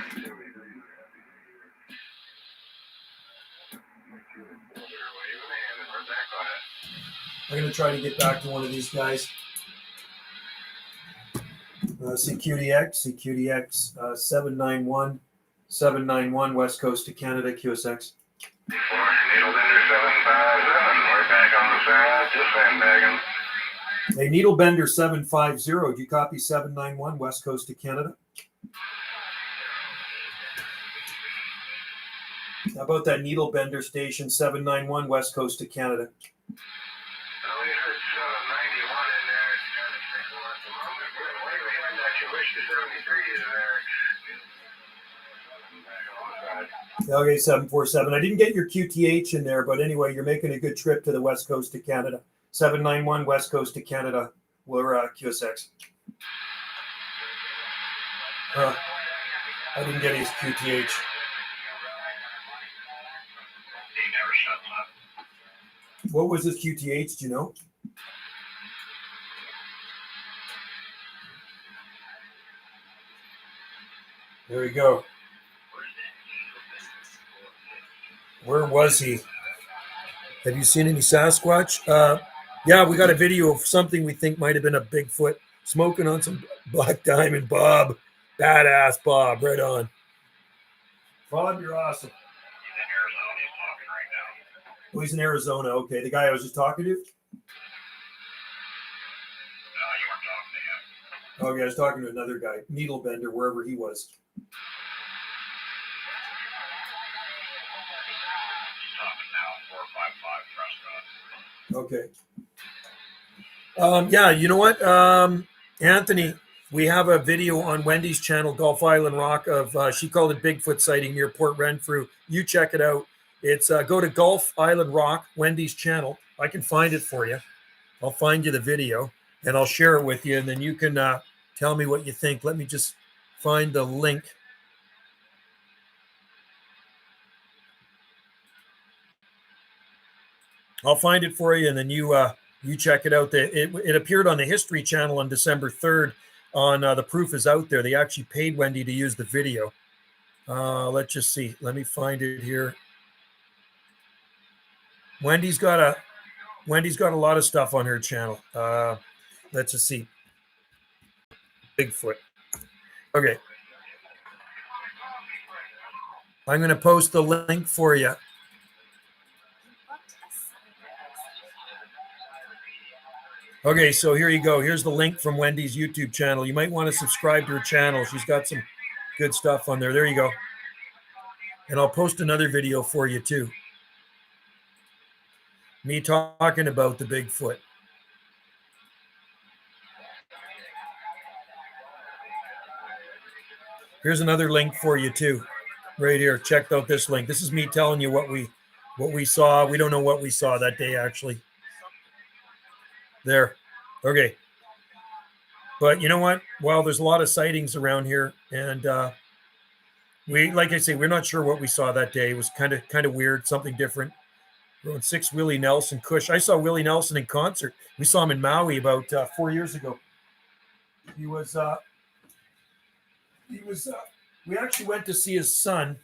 I'm going to try to get back to one of these guys. CQDX 791 West Coast to Canada, QSX. Needle Bender 757, we're back on the side, just sandbagging. Hey, Needle Bender 750, do you copy 791 West Coast to Canada? How about that Needle Bender station 791 West Coast to Canada? Okay, 747. I didn't get your QTH in there, but anyway, you're making a good trip to the West Coast to Canada. 791 West Coast to Canada. We're QSX. I didn't get his QTH. He never shuts up. What was his QTH? Do you know? There we go. Where was he? Have you seen any Sasquatch? Yeah, we got a video of something we think might have been a Bigfoot smoking on some Black Diamond Bob. Badass Bob. Right on. Bob, you're awesome. He's in Arizona. He's talking right now. Oh, he's in Arizona. Okay. The guy I was just talking to? No, you weren't talking to him. Okay, I was talking to another guy, Needlebender, wherever he was. He's talking now, 455 Prescott. Okay. Yeah, you know what? Anthony, we have a video on Wendy's channel, Gulf Island Rock, of she called it Bigfoot sighting near Port Renfrew. You check it out. It's go to Gulf Island Rock, Wendy's channel. I can find it for you. I'll find you the video and I'll share it with you, and then you can tell me what you think. Let me just find the link. I'll find it for you, and then you check it out. It appeared on the History Channel on December 3rd on The Proof is Out There. They actually paid Wendy to use the video. Let's just see. Let me find it here. Wendy's got a lot of stuff on her channel. Let's just see. Bigfoot. Okay. I'm going to post the link for you. Okay, so here you go. Here's the link from Wendy's YouTube channel. You might want to subscribe to her channel. She's got some good stuff on there. There you go. And I'll post another video for you too. Me talking about the Bigfoot. Here's another link for you too. Right here. Check out this link. This is me telling you what we saw. We don't know what we saw that day, actually. There. Okay. But you know what? Well, there's a lot of sightings around here, and like I say, we're not sure what we saw that day. It was kind of weird, something different. Road 6, Willie Nelson, Kush. I saw Willie Nelson in concert. We saw him in Maui about 4 years ago. We actually went to see his son,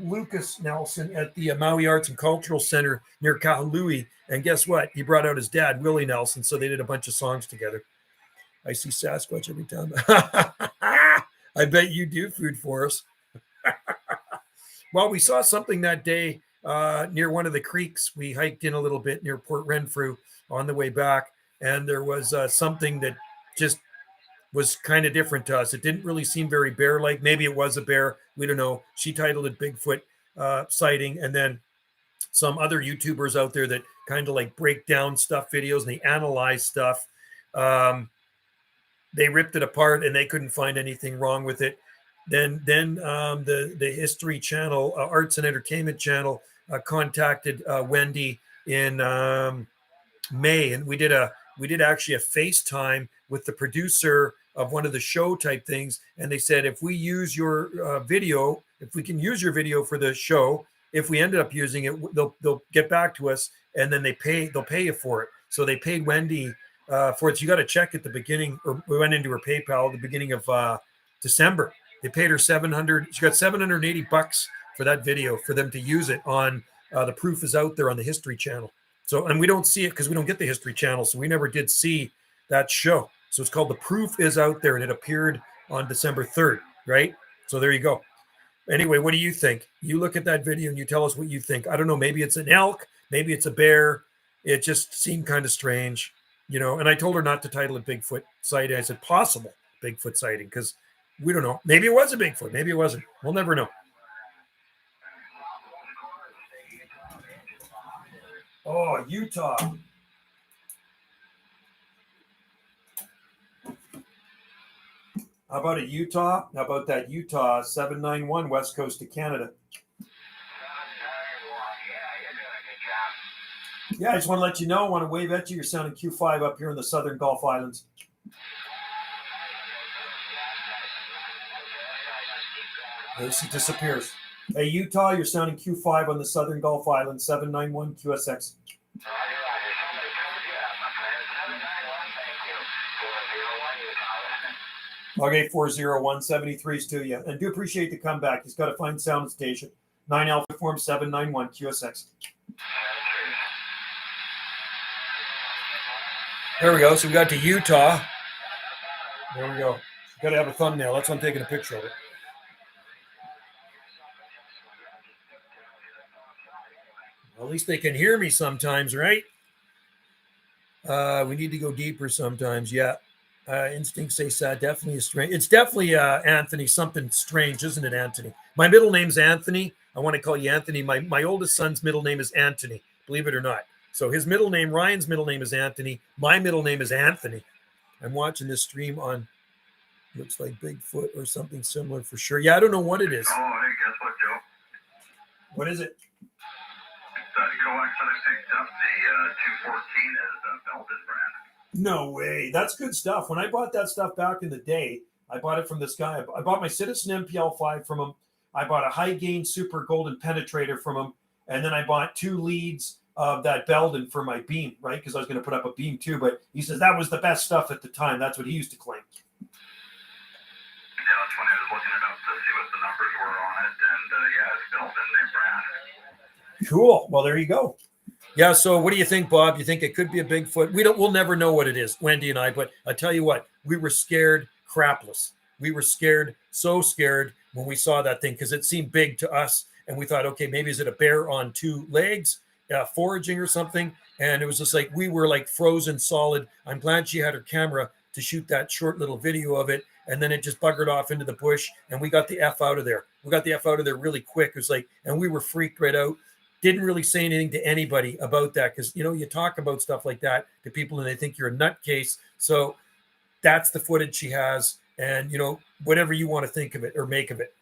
Lucas Nelson, at the Maui Arts and Cultural Center near Kahului. And guess what? He brought out his dad, Willie Nelson. So they did a bunch of songs together. I see Sasquatch every time. I bet you do, Food Forest. Well, we saw something that day near one of the creeks. We hiked in a little bit near Port Renfrew on the way back. And there was something that just was kind of different to us. It didn't really seem very bear-like. Maybe it was a bear. We don't know. She titled it Bigfoot sighting. And then some other YouTubers out there that kind of like break down stuff videos and they analyze stuff. They ripped it apart and they couldn't find anything wrong with it. Then the History Channel, Arts and Entertainment Channel, contacted Wendy in May, and we did actually a FaceTime with the producer of one of the show type things, and they said if we use your video, if we can use your video for the show, if we ended up using it, they'll get back to us, and then they'll pay you for it. So they paid Wendy for it. So you got to check at the beginning, or we went into her PayPal at the beginning of December. They paid her $700. She got $780 for that video for them to use it on The Proof is Out There on the History Channel. So, and we don't see it because we don't get the History Channel, so we never did see that show. So it's called The Proof is Out There, and it appeared on December 3rd, right? So there you go. Anyway, what do you think? You look at that video and you tell us what you think. I don't know. Maybe it's an elk. Maybe it's a bear. It just seemed kind of strange, you know. And I told her not to title it Bigfoot sighting. I said possible Bigfoot sighting because we don't know. Maybe it was a Bigfoot. Maybe it wasn't. We'll never know. Oh, Utah. How about a Utah? How about that Utah 791 west coast of Canada? Yeah, I just want to let you know. I want to wave at you. You're sounding Q5 up here in the southern Gulf Islands. It disappears. Hey, Utah, you're sounding Q5 on the southern Gulf Islands, 791 QSX. Okay, 40173's to you. And do appreciate the comeback. He's got to find sound station. 9 Alpha Form 791 QSX. There we go. So we got to Utah. There we go. Got to have a thumbnail. That's why I'm taking a picture of it. Well, at least they can hear me sometimes, right? We need to go deeper sometimes. Yeah. Instincts say sad. Definitely a strange. It's definitely Anthony. Something strange, isn't it, Anthony? My middle name's Anthony. I want to call you Anthony. My oldest son's middle name is Anthony. Believe it or not. So his middle name, Ryan's middle name is Anthony. My middle name is Anthony. I'm watching this stream on. Looks like Bigfoot or something similar for sure. Yeah, I don't know what it is. Oh, hey, guess what, Joe? What is it? That coax that I picked up, the 214 is Belden brand. No way. That's good stuff. When I bought that stuff back in the day, I bought it from this guy. I bought my Citizen MPL5 from him. I bought a high gain super golden penetrator from him. And then I bought 2 leads of that Belden for my beam, right? Because I was going to put up a beam too. But he says that was the best stuff at the time. That's what he used to claim. Yeah, that's when I was looking it up to see what the numbers were on it. And yeah, it's Belden, their brand. Cool. Well, there you go. Yeah. So what do you think, Bob? You think it could be a Bigfoot? We'll never know what it is, Wendy and I, but I tell you what, we were scared crapless. We were scared, so scared when we saw that thing because it seemed big to us. And we thought, okay, maybe is it a bear on 2 legs, foraging or something? And it was just like, we were like frozen solid. I'm glad she had her camera to shoot that short little video of it. And then it just buggered off into the bush and we got the F out of there. We got the F out of there really quick. It was like, and we were freaked right out. Didn't really say anything to anybody about that because, you talk about stuff like that to people and they think you're a nutcase. So that's the footage she has. And, whatever you want to think of it or make of it.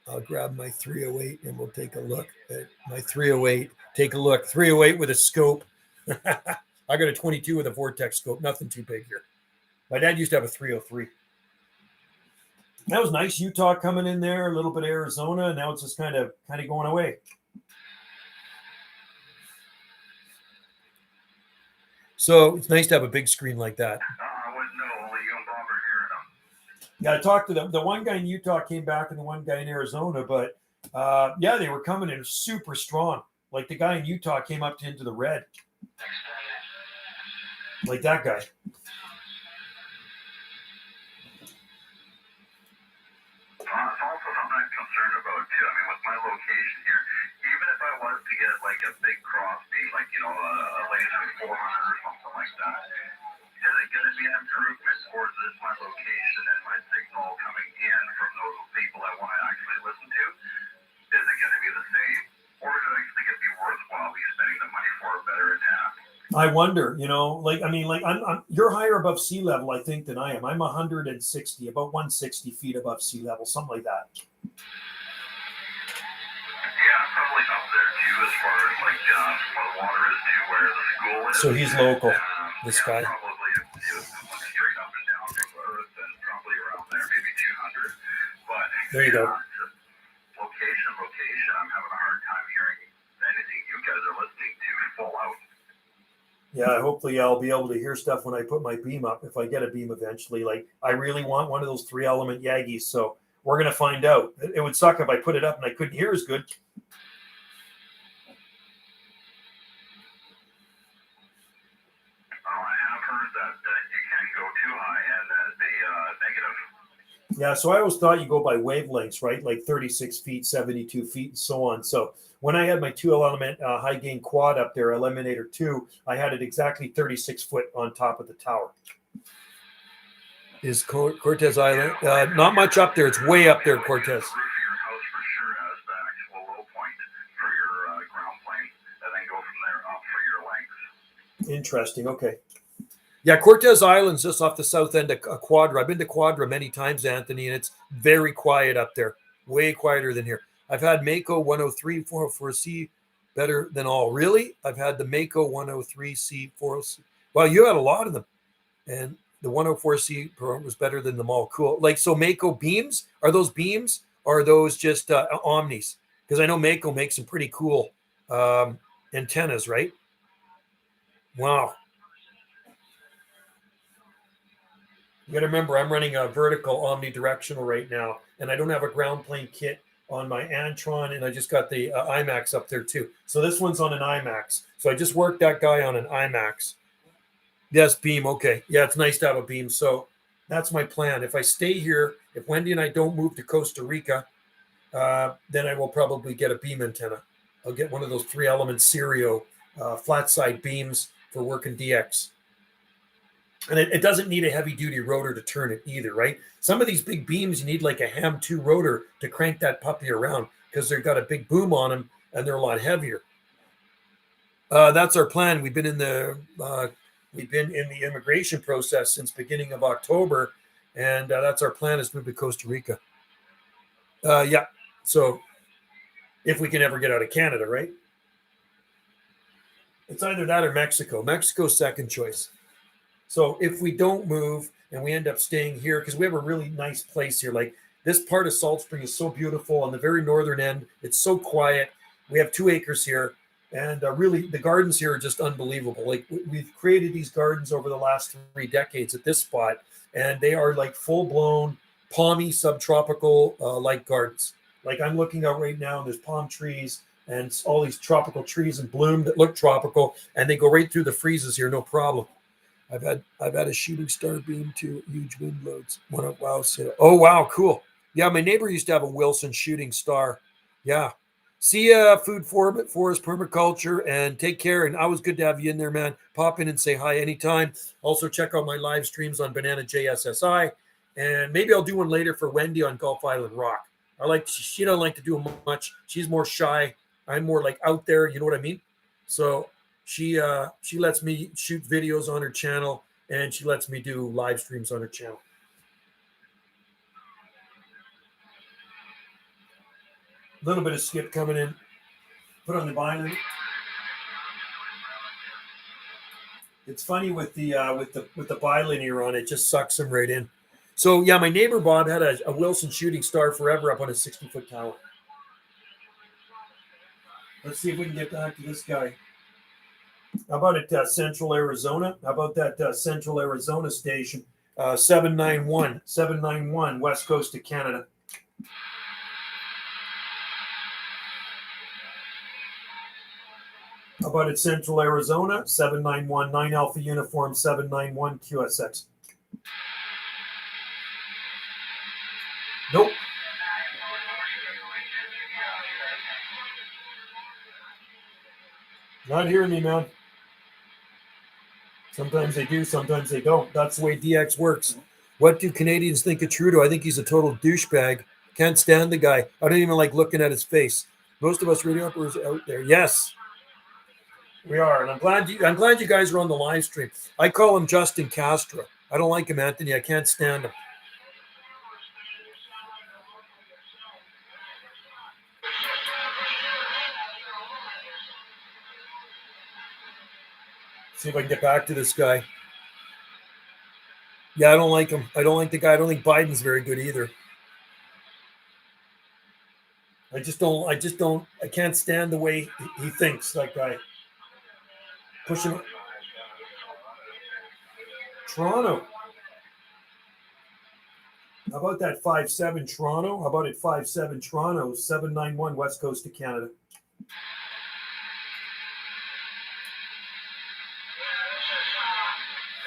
I'll grab my 308 and we'll take a look at my 308. Take a look. 308 with a scope. I got a 22 with a Vortex scope. Nothing too big here. My dad used to have a 303. That was nice. Utah coming in there, a little bit of Arizona, and now it's just kind of going away. So it's nice to have a big screen like that. I wouldn't know. Only you and Bob are hearing them. Yeah, I talked to them. The one guy in Utah came back, and the one guy in Arizona, but yeah, they were coming in super strong. Like the guy in Utah came up into the red, like that guy. It's also something I'm concerned about too. I mean, with my location here, even if I was to get like a big crossbeam, like a laser 400 or something like that, is it going to be an improvement, or is this my location and my signal coming in from those people I want to actually listen to? Is it going to be the same, or is it actually going to be worthwhile me spending the money for a better attack? I wonder, I'm you're higher above sea level, I think, than I am. I'm 160, about 160 feet above sea level, something like that. Yeah, I'm probably up there too, as far as like where the water is to where the school is. So he's local, this guy. Probably straight up and down from Earth, and probably around there, maybe 200. But there you go. Location. I'm having a hard time hearing anything you guys are listening to full out. Yeah, hopefully I'll be able to hear stuff when I put my beam up, if I get a beam eventually. Like, I really want one of those 3-element Yagis, so we're going to find out. It would suck if I put it up and I couldn't hear as good. I have heard that you can go too high and the negative. Yeah, so I always thought you go by wavelengths, right? Like 36 feet, 72 feet, and so on. So when I had my 2-element high gain quad up there, Eliminator 2, I had it exactly 36 foot on top of the tower. Is Cortez Island? Not much up there. It's way up there, Cortez. The roof of your house for sure has the actual low point for your ground plane, and then go from there up for your length. Interesting. Okay. Yeah, Cortez Island's just off the south end of Quadra. I've been to Quadra many times, Anthony, and it's very quiet up there. Way quieter than here. I've had Mako 103 404C better than all. Really? I've had the Mako 103C 404C. Well, you had a lot of them. And the 104C was better than them all. Cool. Like, so Mako beams? Are those beams? Or are those just Omnis? Because I know Mako makes some pretty cool antennas, right? Wow. You got to remember, I'm running a vertical omnidirectional right now, and I don't have a ground plane kit on my Antron, and I just got the IMAX up there too. So this one's on an IMAX. So I just worked that guy on an IMAX. Yes, beam. Okay. Yeah, it's nice to have a beam. So that's my plan. If I stay here, if Wendy and I don't move to Costa Rica, then I will probably get a beam antenna. I'll get one of those 3-element Serio flat side beams for working DX. And it doesn't need a heavy duty rotor to turn it either, right? Some of these big beams, you need like a Ham 2 rotor to crank that puppy around because they've got a big boom on them and they're a lot heavier. That's our plan. We've been in the immigration process since beginning of October, and that's our plan is move to Costa Rica. Yeah. So if we can ever get out of Canada, right? It's either that or Mexico. Mexico's second choice. So if we don't move and we end up staying here, because we have a really nice place here, like this part of Salt Spring is so beautiful on the very northern end. It's so quiet. We have 2 acres here, and really the gardens here are just unbelievable. Like we've created these gardens over the last 3 decades at this spot, and they are like full blown palmy subtropical like gardens. Like I'm looking out right now, and there's palm trees and all these tropical trees in bloom that look tropical, and they go right through the freezes here, no problem. I've had a shooting star beam too, huge wind loads. Wow, so, oh wow, cool. Yeah, my neighbor used to have a Wilson shooting star. Yeah. See ya, Food Forest Permaculture, and take care. And always good to have you in there, man. Pop in and say hi anytime. Also check out my live streams on Banana JSSI, and maybe I'll do one later for Wendy on Gulf Island Rock. She don't like to do much. She's more shy. I'm more like out there. You know what I mean? So she lets me shoot videos on her channel, and she lets me do live streams on her channel. A little bit of skip coming in. Put on the violin. It's funny with the bilinear on it, just sucks them right in. So yeah, my neighbor Bob had a Wilson shooting star forever up on a 60-foot tower. Let's see if we can get back to this guy. How about it, Central Arizona? How about that Central Arizona station? 791, west coast of Canada. How about it, Central Arizona? 791, 9 Alpha Uniform, 791 QSX. Nope. Not hearing me, man. Sometimes they do, sometimes they don't. That's the way DX works. What do Canadians think of Trudeau? I think he's a total douchebag. Can't stand the guy. I don't even like looking at his face. Most of us radio operators out there. Yes, we are, and I'm glad you guys are on the live stream. I call him Justin Castro. I don't like him, Anthony. I can't stand him. See if I can get back to this guy. Yeah, I don't like him. I don't like the guy. I don't think Biden's very good either. I can't stand the way he thinks, that guy. Pushing Toronto. How about that 5-7 Toronto? How about it 5-7 Toronto, 791 west coast of Canada?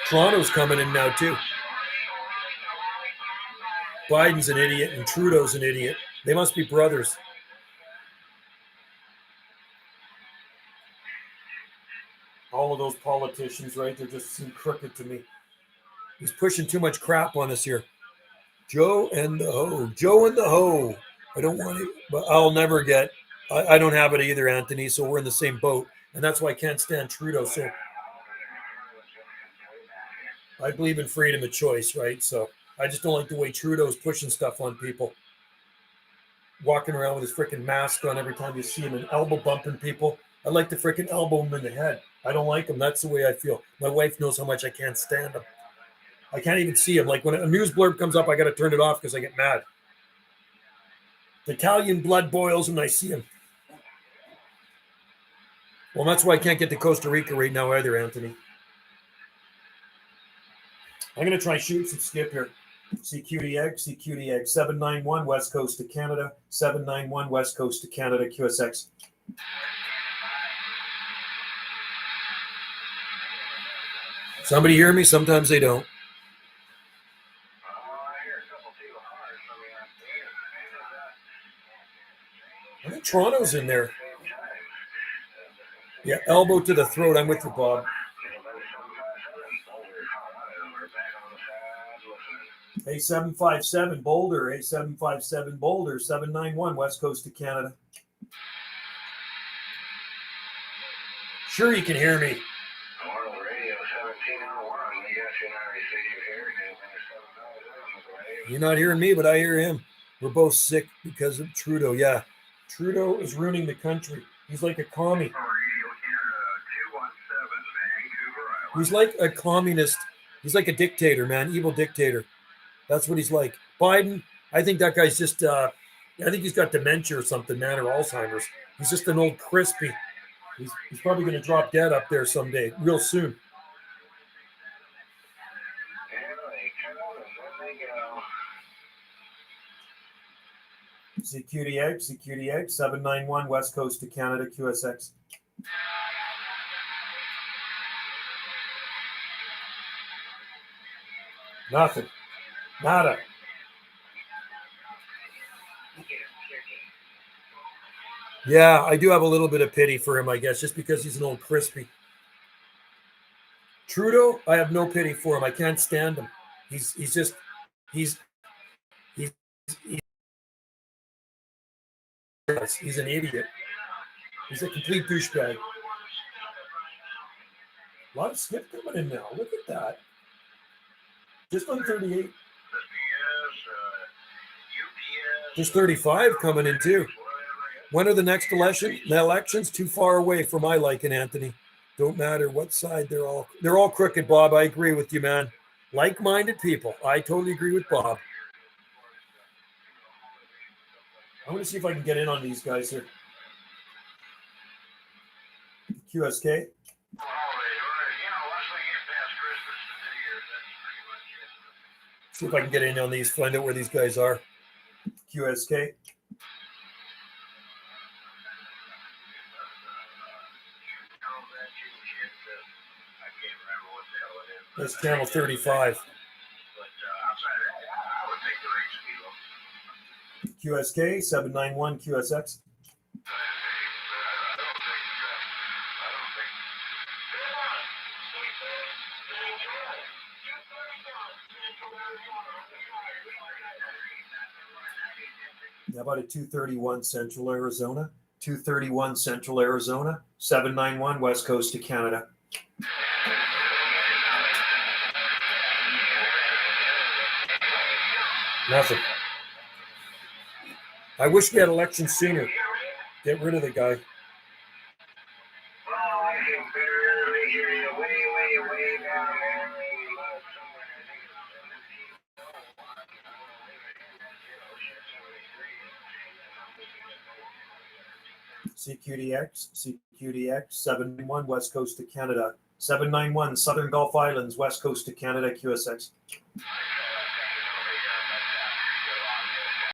Toronto's coming in now too. Biden's an idiot and Trudeau's an idiot. They must be brothers. All of those politicians, right? They just seem crooked to me. He's pushing too much crap on us here. Joe and the hoe. Joe and the hoe. I don't want it, but I'll never get. I don't have it either, Anthony. So we're in the same boat, and that's why I can't stand Trudeau. So I believe in freedom of choice, right? So I just don't like the way Trudeau's pushing stuff on people. Walking around with his freaking mask on every time you see him and elbow bumping people. I like to freaking elbow him in the head. I don't like him. That's the way I feel. My wife knows how much I can't stand him. I can't even see him. Like when a news blurb comes up, I got to turn it off because I get mad. The Italian blood boils when I see him. Well, that's why I can't get to Costa Rica right now either, Anthony. I'm going to try shooting some skip here. CQDX, 791 west coast of Canada, 791 west coast of Canada, QSX. Somebody hear me? Sometimes they don't. I think Toronto's in there. Yeah, elbow to the throat. I'm with you, Bob. Hey, 757 Boulder. Hey, 757 Boulder. 791 West Coast of Canada. Sure, you can hear me. You're not hearing me, but I hear him. We're both sick because of Trudeau. Yeah, Trudeau is ruining the country. He's like a commie. He's like a communist. He's like a dictator, man. Evil dictator. That's what he's like. Biden, I think that guy's just, I think he's got dementia or something, man, or Alzheimer's. He's just an old crispy. He's probably going to drop dead up there someday, real soon. CQDX, 791 West Coast of Canada, QSX. Nothing. Nada. Yeah, I do have a little bit of pity for him, I guess, just because he's an old crispy. Trudeau, I have no pity for him. I can't stand him. He's an idiot. He's a complete douchebag. A lot of skip coming in now. Look at that. Just on 38. There's 35 coming in too. When are the next election? The election's too far away for my liking, Anthony. Don't matter what side they're all crooked, Bob. I agree with you, man. Like-minded people. I totally agree with Bob. I'm going to see if I can get in on these guys here. QSK. See if I can get in on these, find out where these guys are. QSK. That's channel 35. QSK, 791 QSX. How about a 231 Central Arizona? 231 Central Arizona, 791 West Coast of Canada. Nothing. I wish we had elections sooner. Get rid of the guy. CQDX, 791 West Coast of Canada. 791 Southern Gulf Islands, West Coast of Canada, QSX.